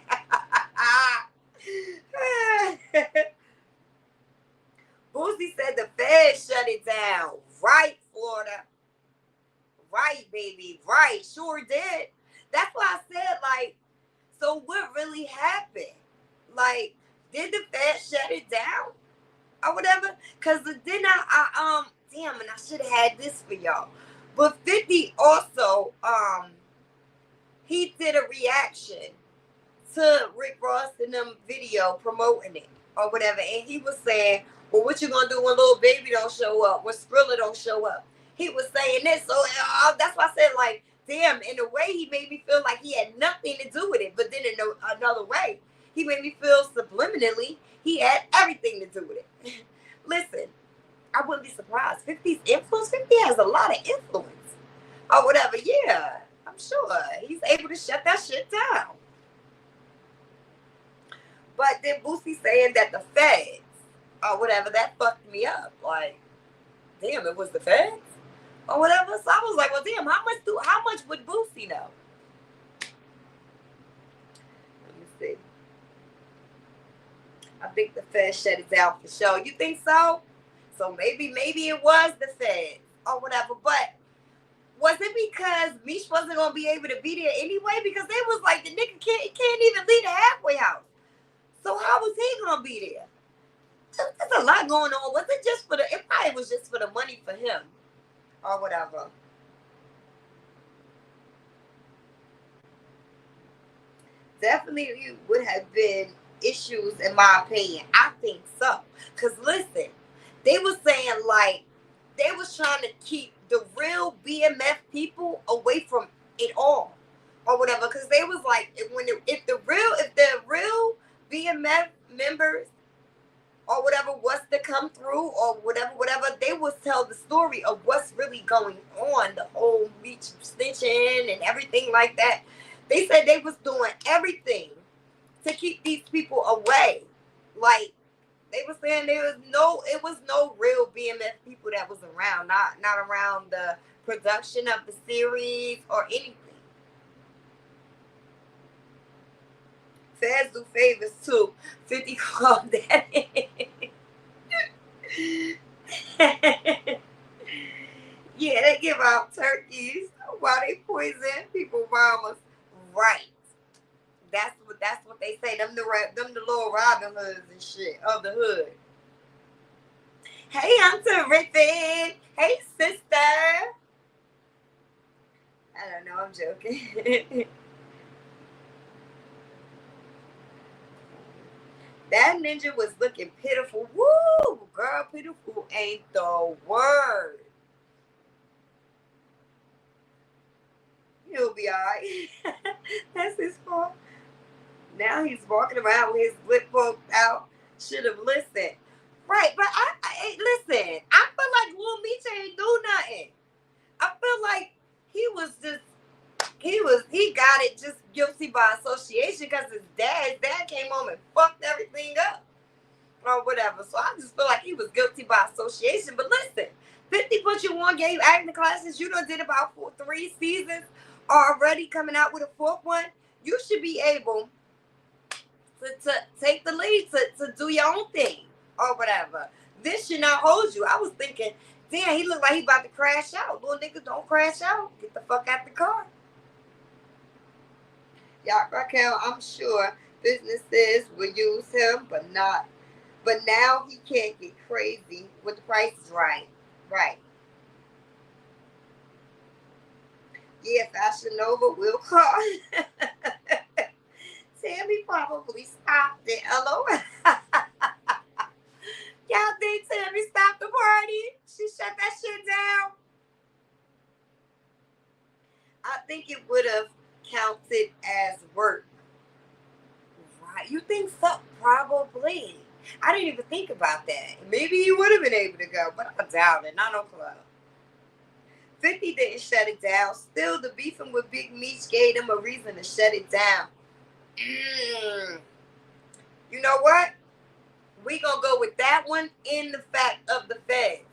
Boosie said the Fed shut shut it down. Right, Florida. Right, baby. Right. Sure did. That's why I said, like, so what really happened? Like, did the Fed shut it down or whatever? Because then damn, and I should have had this for y'all. But 50 also, he did a reaction to Rick Ross in them video promoting it or whatever. And he was saying, well, what you gonna do when little baby don't show up, when Skrilla don't show up? He was saying this. So that's why I said, like, damn, in a way, he made me feel like he had nothing to do with it. But then in another way, he made me feel subliminally he had everything to do with it. Listen, I wouldn't be surprised. 50's influence, 50 has a lot of influence or whatever. Yeah, I'm sure he's able to shut that shit down. But then Boosie saying that the feds or whatever, that fucked me up. Like, damn, it was the feds or whatever. So I was like, well, damn, how much would Boosie know? Let me see. I think the feds shut it down for sure. You think so? So maybe it was the feds or whatever. But was it because Meech wasn't gonna be able to be there anyway? Because they was like, the nigga can't even leave the halfway house. So how was he gonna be there? There's a lot going on. Was it just for it probably was just for the money for him or whatever. Definitely would have been issues in my opinion. I think so. Cause listen, they was saying like they was trying to keep the real BMF people away from it all or whatever. Cause they was like if the real BMF members or whatever was to come through or whatever, they would tell the story of what's really going on, the whole Meech snitching and everything like that. They said they was doing everything to keep these people away. Like, they were saying it was no real BMF people that was around, not around the production of the series or anything. Feds do favors too. 50 called that. Yeah, they give out turkeys while they poison people mamas. Right. That's what they say. Them the little Robin Hoods and shit of the hood. Hey, I'm terrific. Hey, sister. I don't know. I'm joking. That ninja was looking pitiful. Woo! Girl, pitiful ain't the word. He'll be all right. That's his fault. Now he's walking around with his lip poked out. Should have listened. Right, but I listen. I feel like Lil Meech ain't do nothing. I feel like he got it just guilty by association because his dad came home and fucked everything up or whatever. So I just feel like he was guilty by association. But listen, 50 put you on, gave acting classes. You done did about 3 seasons already, coming out with a 4th one. You should be able to take the lead to do your own thing or whatever. This should not hold you. I was thinking, damn, he looked like he about to crash out. Little nigga, don't crash out. Get the fuck out the car. Y'all, Raquel, I'm sure businesses will use him, but now he can't get crazy with the prices right. Right. Yeah, Fashion Nova will call. Tammy probably stopped it. Hello? Y'all think Tammy stopped the party? She shut that shit down? I think it would have counted as work. Right. You think so? Probably. I didn't even think about that. Maybe he would have been able to go, but I doubt it. Not no club. 50 didn't shut it down. Still, the beefing with Big Meech gave him a reason to shut it down. You know what? We gonna go with that one in the fact of the feds.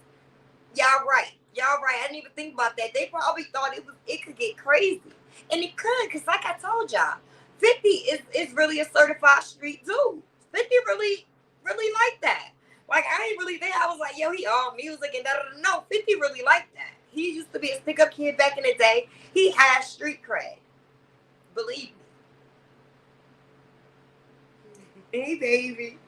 Y'all right. I didn't even think about that. They probably thought it could get crazy. And it could, because like I told y'all, 50 is really a certified street dude. 50 really like that. Like, I ain't really there. I was like, yo, he all music and da-da-da. No, 50 really liked that. He used to be a stick-up kid back in the day. He had street cred. Believe me. Hey, baby.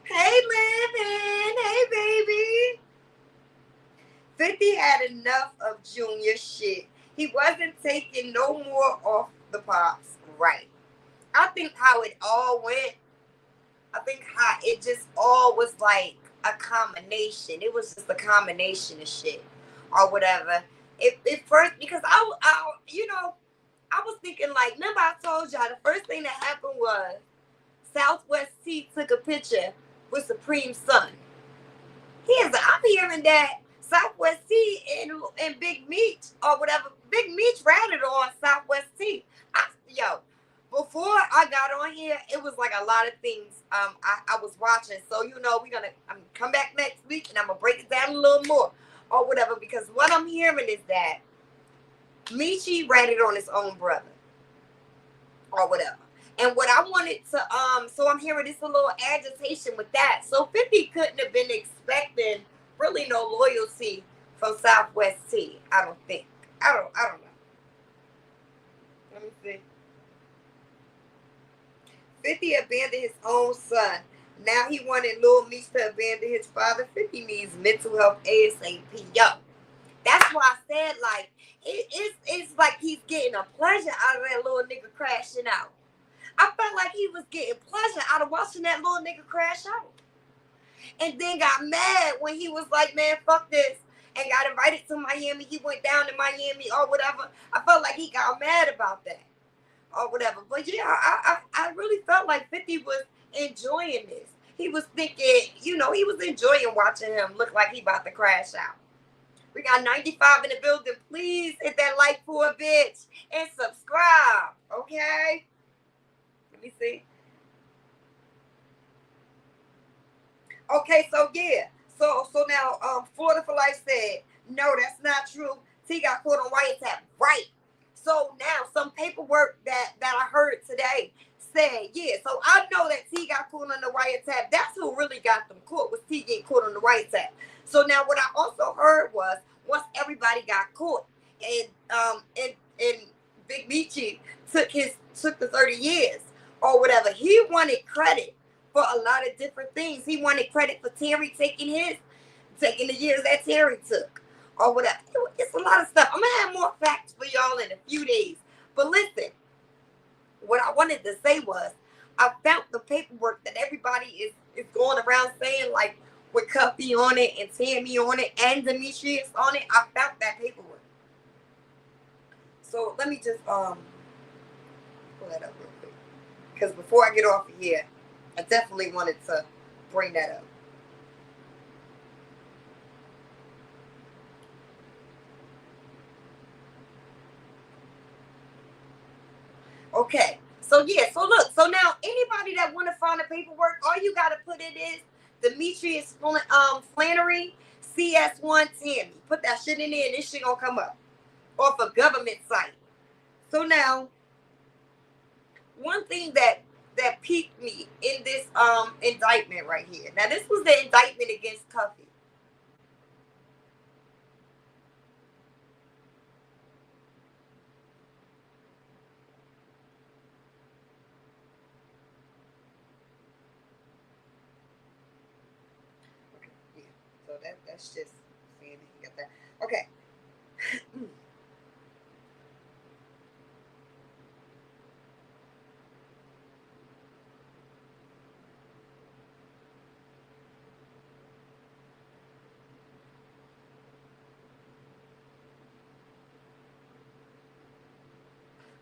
Hey, Livin'. Hey, baby. 50 had enough of Junior shit. He wasn't taking no more off the pops. Right. I think how it all went, I think how it just all was like a combination. It was just a combination of shit or whatever. It first, because I you know, I was thinking like, remember I told y'all the first thing that happened was Southwest T took a picture with Supreme's son. I'm hearing that Southwest T and Big Meech or whatever. Big Meech ratted on Southwest T. Before I got on here, it was like a lot of things I was watching. So I'm gonna come back next week and I'm gonna break it down a little more or whatever, because what I'm hearing is that Meechy ratted on his own brother or whatever. And what I wanted to so I'm hearing this a little agitation with that. So 50 couldn't have been expecting really no loyalty from Southwest T. I don't think. I don't know. Let me see. 50 abandoned his own son. Now he wanted Lil Meech to abandon his father. 50 needs mental health ASAP. Yo, that's why I said, like, it's like he's getting a pleasure out of that little nigga crashing out. I felt like he was getting pleasure out of watching that little nigga crash out. And then got mad when he was like, man, fuck this. And got invited to Miami. He went down to Miami or whatever. I felt like he got mad about that or whatever. But yeah, I really felt like 50 was enjoying this. He was thinking, he was enjoying watching him look like he about to crash out. We got 95 in the building. Please hit that like for a bitch and subscribe, okay? Let me see. Okay, so yeah. So now Florida for Life said, no, that's not true. T got caught on wiretap. Right. So now some paperwork that I heard today said, yeah, so I know that T got caught on the wiretap. That's who really got them caught, was T getting caught on the wiretap. So now what I also heard was once everybody got caught and Big Meechy took the 30 years or whatever, he wanted credit for a lot of different things. He wanted credit for Terry taking the years that Terry took or whatever. It's a lot of stuff. I'm gonna have more facts for y'all in a few days. But listen, what I wanted to say was I found the paperwork that everybody is going around saying, like with Cuffy on it and Tammy on it and Demetrius on it. I found that paperwork. So let me just pull that up real quick. Because before I get off of here, I definitely wanted to bring that up. Okay, so yeah, so look, so now anybody that want to find the paperwork, all you got to put it is Demetrius Flannery CS1 Tammy. Put that shit in there and this shit gonna come up off a government site. So now, one thing that piqued me in this indictment right here. Now this was the indictment against Cuffy. That's just seeing if you get that. Okay.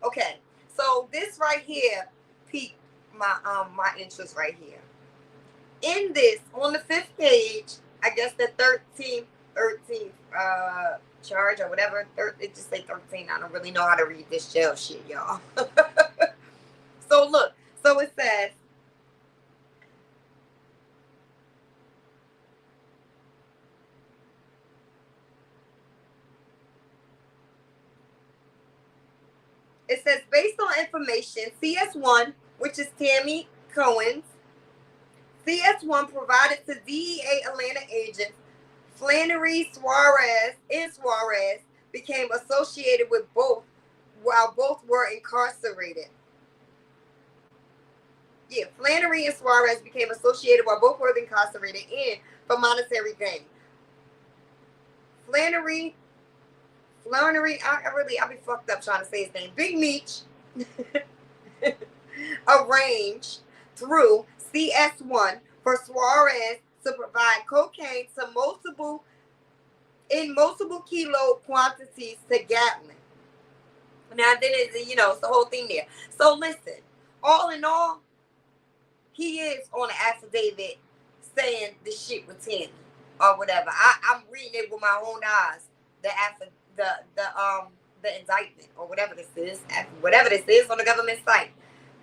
Okay. So this right here piqued my interest right here. In this, on the 5th page, I guess the 13th charge or whatever. It just say 13. I don't really know how to read this jail shit, y'all. So look. So it says, based on information, CS1, which is Tammy Cowins, CS1 provided to DEA Atlanta agents Flannery Suarez became associated with both while both were incarcerated. Yeah, Flannery and Suarez became associated while both were incarcerated and for monetary gain. Flannery, I'll be fucked up trying to say his name. Big Meech arranged through CS1 for Suarez to provide cocaine to multiple kilo quantities to Gatling. Now then it's the whole thing there. So listen, all in all, he is on an affidavit saying the shit with Tammy or whatever. I'm reading it with my own eyes. The indictment or whatever this is on the government site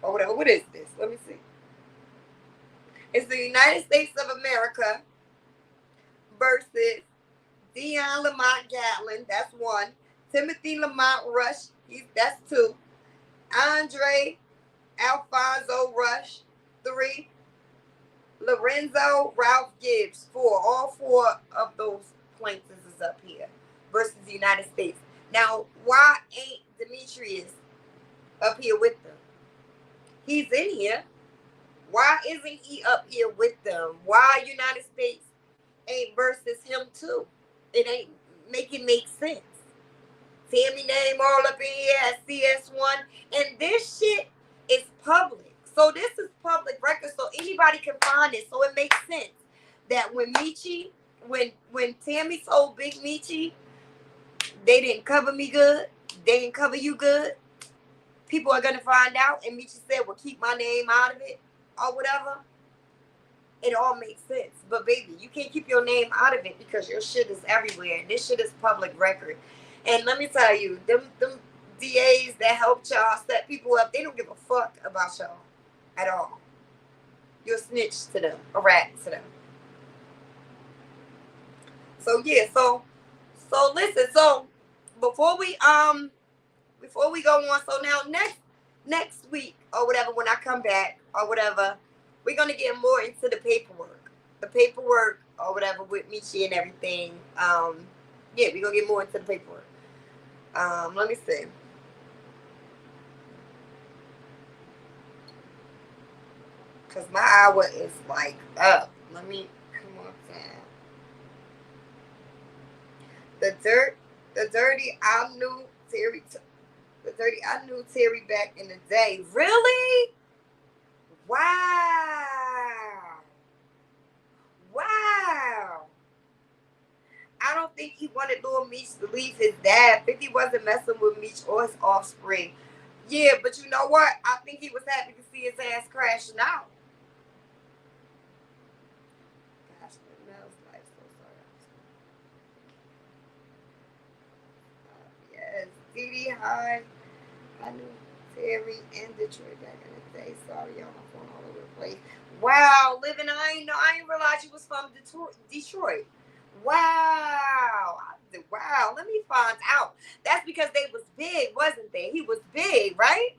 or whatever. What is this? Let me see. It's the United States of America versus Deon Lamont Gatling. That's one. Timothy Lamont Rush. That's two. Andre Alfonso Rush. 3. Lorenzo Ralph Gibbs. 4. All 4 of those plaintiffs is up here versus the United States. Now, why ain't Demetrius up here with them? He's in here. Why isn't he up here with them? Why United States ain't versus him too? It ain't make sense. Tammy name all up in here at CS1. And this shit is public. So this is public record. So anybody can find it. So it makes sense that when Meechy, when Tammy told Big Meechy, they didn't cover me good, they didn't cover you good, people are gonna find out, and Meechy said, well, keep my name out of it, or whatever. It all makes sense. But baby, you can't keep your name out of it because your shit is everywhere. And this shit is public record. And let me tell you, them DAs that helped y'all set people up, they don't give a fuck about y'all at all. You're a snitch to them, a rat to them. So yeah, so listen, so before we go on, so now next week or whatever, when I come back or whatever, we're gonna get more into the paperwork or whatever with Meechy and everything. Yeah, we're gonna get more into the paperwork. Let me see. Cause my hour is like up. Let me come on down. The dirty I knew Terry back in the day. Really? Wow. I don't think he wanted Lil Meech to leave his dad. 50 wasn't messing with Meech or his offspring. Yeah, but you know what? I think he was happy to see his ass crashing out. Gosh, Mel's life so sorry. Yes, Dee High. I knew Terry in Detroit back in the day. Sorry, y'all, my phone all over the place. Wow, living, I didn't realize you was from Detroit. Wow, let me find out. That's because they was big, wasn't they? He was big, right?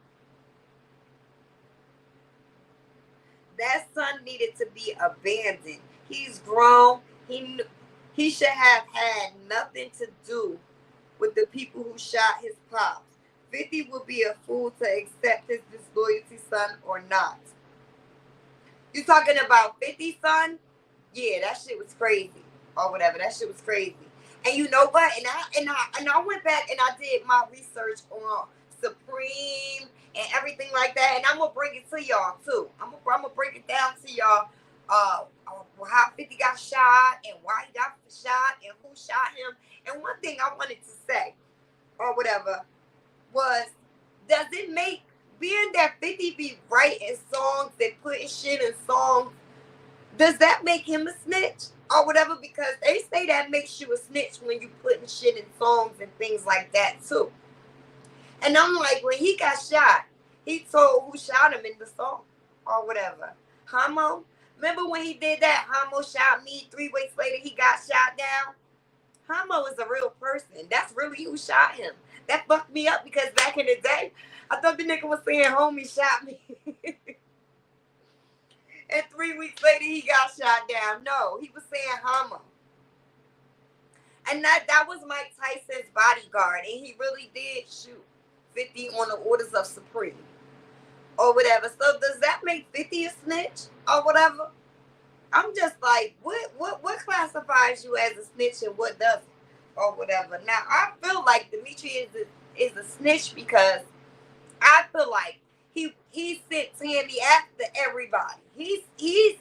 That son needed to be abandoned. He's grown. He should have had nothing to do with the people who shot his pops. 50 would be a fool to accept his disloyalty, son, or not. You talking about 50, son? Yeah, that shit was crazy. Or whatever. That shit was crazy. And you know what? And I went back and I did my research on Supreme and everything like that. And I'm gonna bring it to y'all too. I'm gonna break it down to y'all. How 50 got shot and why he got shot and who shot him. And one thing I wanted to say, or whatever, was, does it make, being that 50 be writing songs and putting shit in songs, does that make him a snitch or whatever? Because they say that makes you a snitch when you putting shit in songs and things like that too. And I'm like, when he got shot, he told who shot him in the song or whatever. Homo, remember when he did that? Homo shot me. 3 weeks later, he got shot down. Homo is a real person. That's really who shot him. That fucked me up because back in the day, I thought the nigga was saying homie shot me. And 3 weeks later, he got shot down. No, he was saying homo. And that was Mike Tyson's bodyguard. And he really did shoot 50 on the orders of Supreme. Or whatever. So does that make 50 a snitch? Or whatever? I'm just like, what classifies you as a snitch and what doesn't? Or whatever. Now, I feel like Meechy is a snitch because I feel like he sent Tammy after everybody. He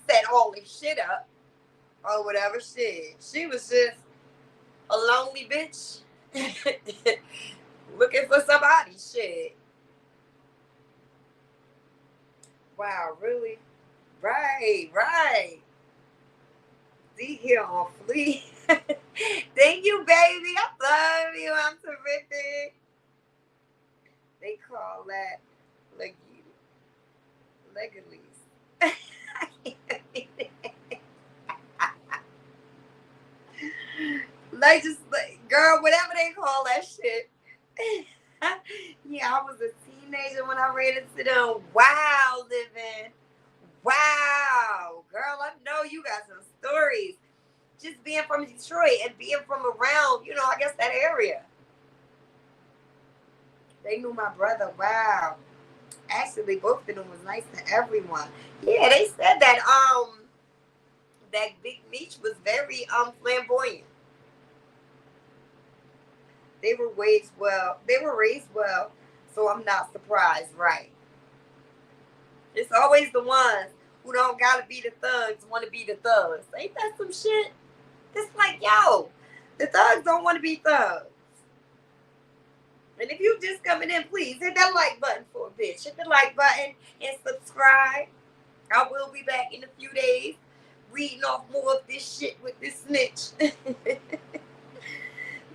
set all this shit up. Or whatever shit. She was just a lonely bitch looking for somebody. Shit. Wow, really? Right. See here on Fleet. Thank you, baby. I love you. I'm terrific. They call that legalese. Like, just like, girl, whatever they call that shit. Yeah, I was a teenager when I ran into them. Wow, living. Wow, girl, I know you got some stories. Just being from Detroit and being from around, I guess that area. They knew my brother. Wow. Actually, both of them was nice to everyone. Yeah, they said that that Big Meech was very flamboyant. They were raised well. So I'm not surprised, right? It's always the ones who don't gotta be the thugs want to be the thugs. Ain't that some shit? It's like, yo, the thugs don't want to be thugs. And if you just coming in, please hit that like button for a bitch. Hit the like button and subscribe. I will be back in a few days reading off more of this shit with this snitch.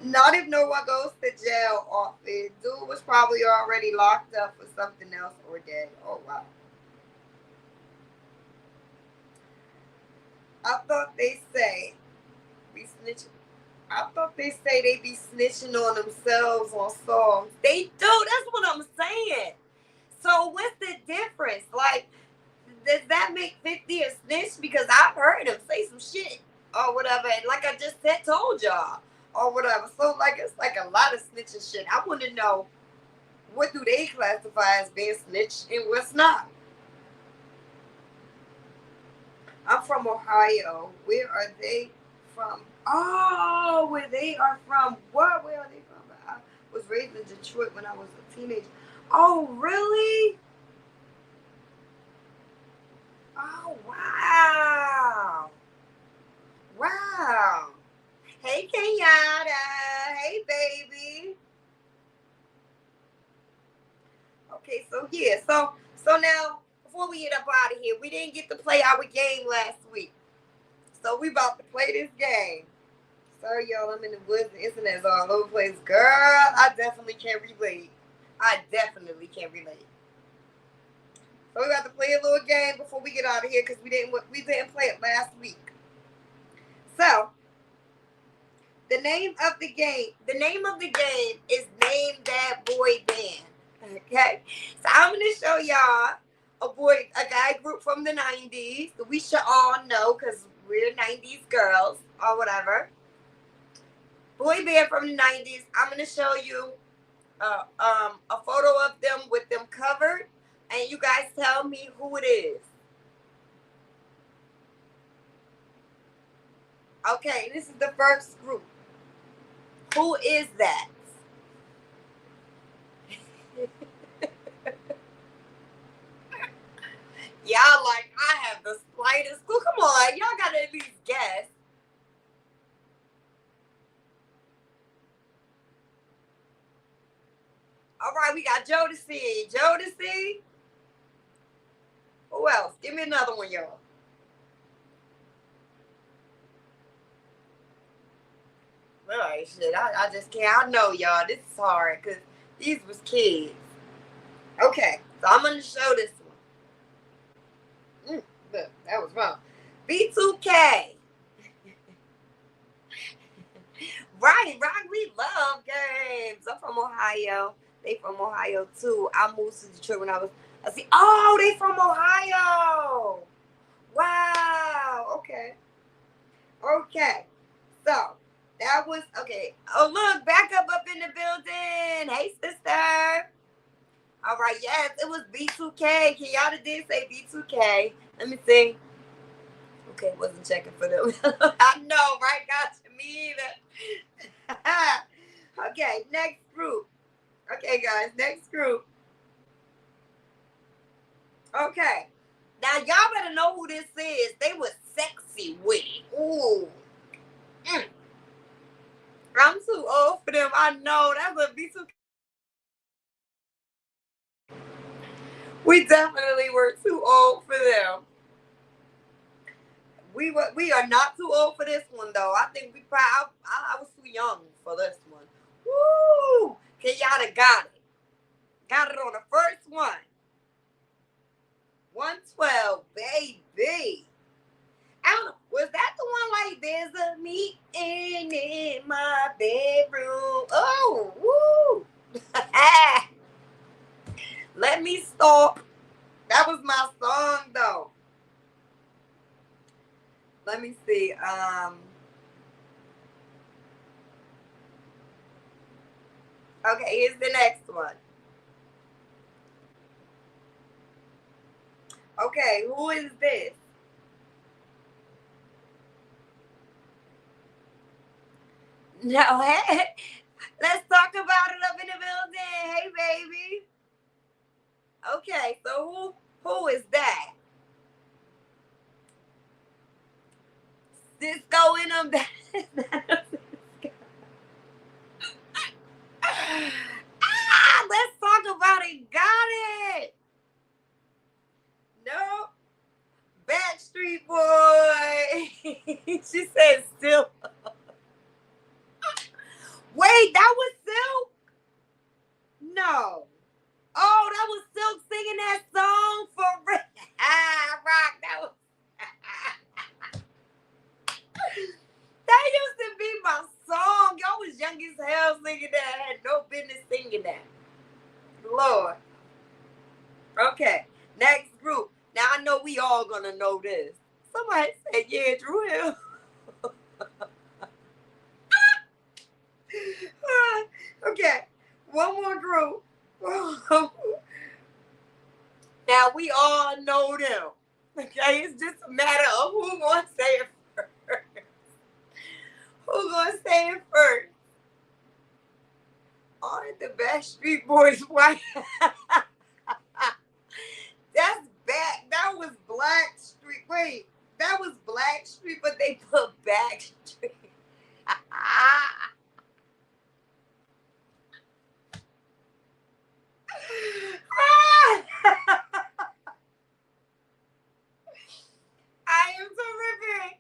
Not if no one goes to jail off it. Dude was probably already locked up for something else or dead. Oh, wow. I thought they say they be snitching on themselves on songs. They do. That's what I'm saying. So what's the difference? Like, does that make 50 a snitch? Because I've heard him say some shit or whatever. And like I just told y'all or whatever. So like it's like a lot of snitching shit. I want to know, what do they classify as being snitch and what's not? I'm from Ohio. Where are they from? Oh, where they are from. What? Where are they from? I was raised in Detroit when I was a teenager. Oh, really? Oh, wow. Wow. Hey, Kenyatta. Hey, baby. Okay, so yeah. So now, before we get up out of here, we didn't get to play our game last week. So we about to play this game. Sorry, y'all, I'm in the woods. The internet's all over the place. Girl, I definitely can't relate. So we got to play a little game before we get out of here because we didn't play it last week. So, the name of the game is Name That Boy Band. Okay? So I'm going to show y'all a guy group from the 90s that we should all know because we're 90s girls or whatever. Boy band from the 90s. I'm going to show you a photo of them with them covered, and you guys tell me who it is. Okay, this is the first group. Who is that? Y'all like, I have the slightest clue. Come on, y'all gotta at least guess. All right, we got Jodeci. Jodeci. Who else? Give me another one, y'all. All right, shit. I just can't. I know, y'all. This is hard because these was kids. Okay, so I'm going to show this one. Look, that was wrong. B2K. Right. We love games. I'm from Ohio. They from Ohio, too. I moved to Detroit when I was... they from Ohio. Okay. So that was okay. Oh, look, back up in the building. Hey, sister. All right, yes, it was B2K. Can y'all did say B2K? Let me see. Okay, wasn't checking for them. I know, right? Gotcha, me either. Okay, next group. Okay, guys, next group. Okay. Now, y'all better know who this is. They were sexy with it. Ooh. I'm too old for them. I know. That would be too. We definitely were too old for them. We are not too old for this one though. I think we probably I was too young for this one. Woo! Kenyatta got it. Got it on the first one. 112, baby. I don't know. Was that the one like there's a meeting in my bedroom? Oh, woo! Let me stop. That was my song though. Let me see. Okay, here's the next one. Okay, who is this? No, hey, let's talk about it up in the building. Hey, baby. Okay, so who is that? Cisco in them. Let's talk about it. Got it. No. Backstreet Boy. She said still. Wait, that was Silk? No. Oh, that was Silk singing that song for real. Rock, that was. That used to be my song. Y'all was young as hell singing that. I had no business singing that. Lord. Okay, next group. Now I know we all gonna know this. Somebody said, yeah, Drew Hill. Okay, one more group. Now we all know them. Okay, it's just a matter of who gonna say it first. Who gonna say it first? Aren't the Backstreet Boys white? That's back. That was Blackstreet. Wait, that was Blackstreet, but they put Backstreet. I am terrific.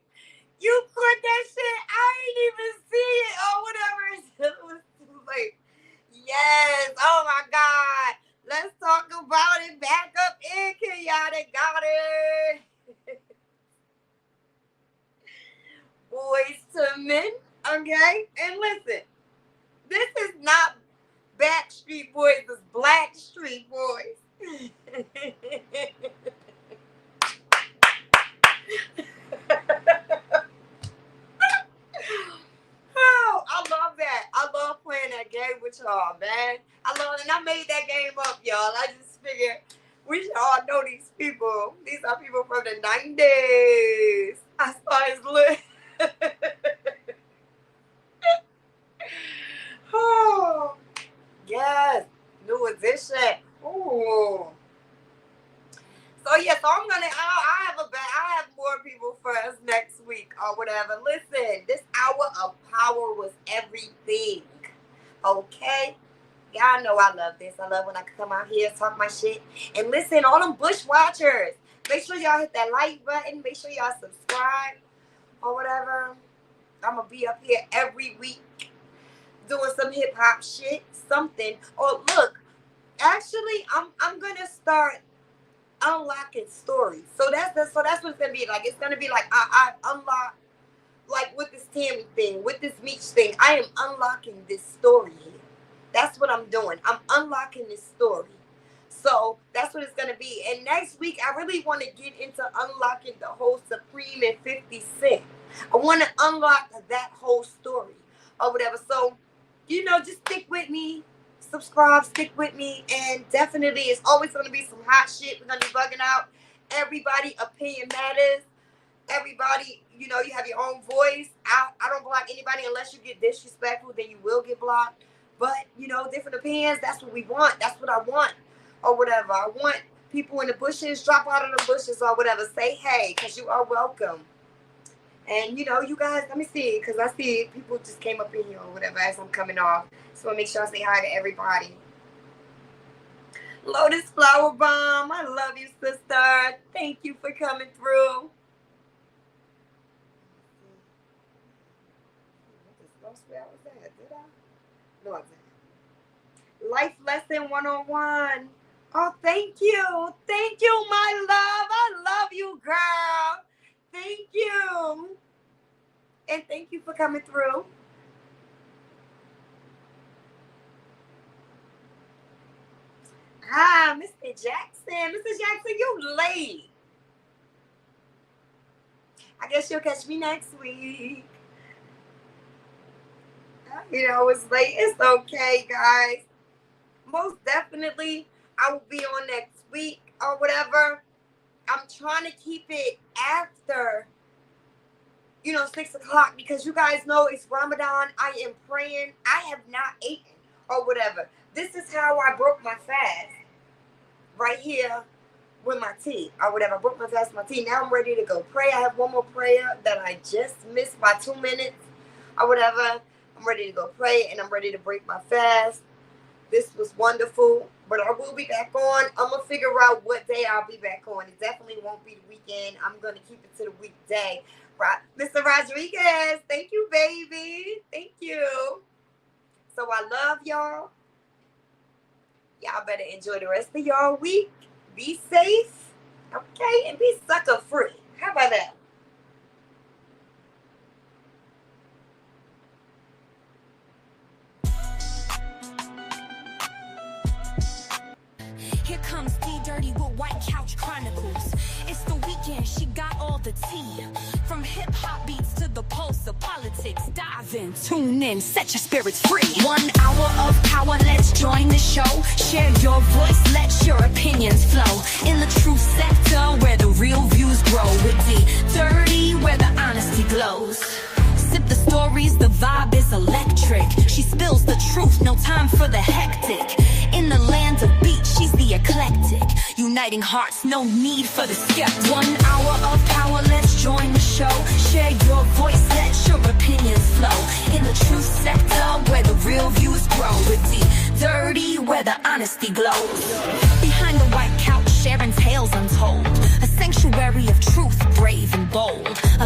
You put that shit. I ain't even see it or whatever. It was too late. Yes. Oh my God. Let's talk about it. Back up in Kenyatta. Got it. Boys to Men. Okay. And listen, this is not Backstreet Boys. It's Blackstreet Boys. Oh, I love that. I love playing that game with y'all, man. I love it. And I made that game up, y'all. I just figured we should all know these people. These are people from the 90s. I saw his list. Oh, yes. New edition. Ooh. So yeah, so I have more people for us next week or whatever. Listen, this hour of power was everything. Okay? Y'all know I love this. I love when I can come out here, talk my shit. And listen, all them bush watchers, make sure y'all hit that like button. Make sure y'all subscribe or whatever. I'm gonna be up here every week doing some hip hop shit, something. Oh look, actually I'm gonna start unlocking stories. So that's what it's gonna be like. It's gonna be like I unlock, like with this Tammy thing, with this Meech thing. I am unlocking this story here. That's what I'm doing. I'm unlocking this story. So that's what it's going to be. And next week, I really want to get into unlocking the whole Supreme and 50 Cent. I want to unlock that whole story or whatever. So, you know, just stick with me. Subscribe, stick with me. And definitely, it's always going to be some hot shit. We're going to be bugging out. Everybody, opinion matters. Everybody, you know, you have your own voice. I don't block anybody unless you get disrespectful. Then you will get blocked. But, you know, different opinions, that's what we want. That's what I want. Or whatever. I want people in the bushes, drop out of the bushes or whatever. Say hey, because you are welcome. And, you know, you guys, let me see, because I see people just came up in here or whatever as I'm coming off. So I make sure I say hi to everybody. Lotus Flower Bomb, I love you, sister. Thank you for coming through. Where was that? Did I? No, I didn't. Life Lesson 101. Oh, thank you. Thank you, my love. I love you, girl. Thank you. And thank you for coming through. Ah, Mr. Jackson. Mr. Jackson, you late. I guess you'll catch me next week. You know, it's late. It's okay, guys. Most definitely, I will be on next week or whatever. I'm trying to keep it after, 6 o'clock because you guys know it's Ramadan. I am praying. I have not eaten or whatever. This is how I broke my fast. Right here with my tea or whatever. I broke my fast with my tea. Now I'm ready to go pray. I have one more prayer that I just missed by 2 minutes or whatever. I'm ready to go pray and I'm ready to break my fast. This was wonderful, but I will be back on. I'm going to figure out what day I'll be back on. It definitely won't be the weekend. I'm going to keep it to the weekday. Right. Mr. Rodriguez, thank you, baby. Thank you. So I love y'all. Y'all better enjoy the rest of y'all week. Be safe, okay? And be sucker free. How about that? Here comes D Dirty with White Couch Chronicles. It's the weekend, she got all the tea. From hip-hop beats to the pulse of politics. Dive in, tune in, set your spirits free. 1 hour of power, let's join the show. Share your voice, let your opinions flow. In the truth sector, where the real views grow. With D30, where the honesty glows. Sip the stories, the vibe is electric. She spills the truth, no time for the hectic. In the land of beats, she's the eclectic. Uniting hearts, no need for the skeptic. 1 hour of power, let's join the show. Share your voice, let your opinions flow. In the truth sector, where the real views grow. With D30, where the honesty glows.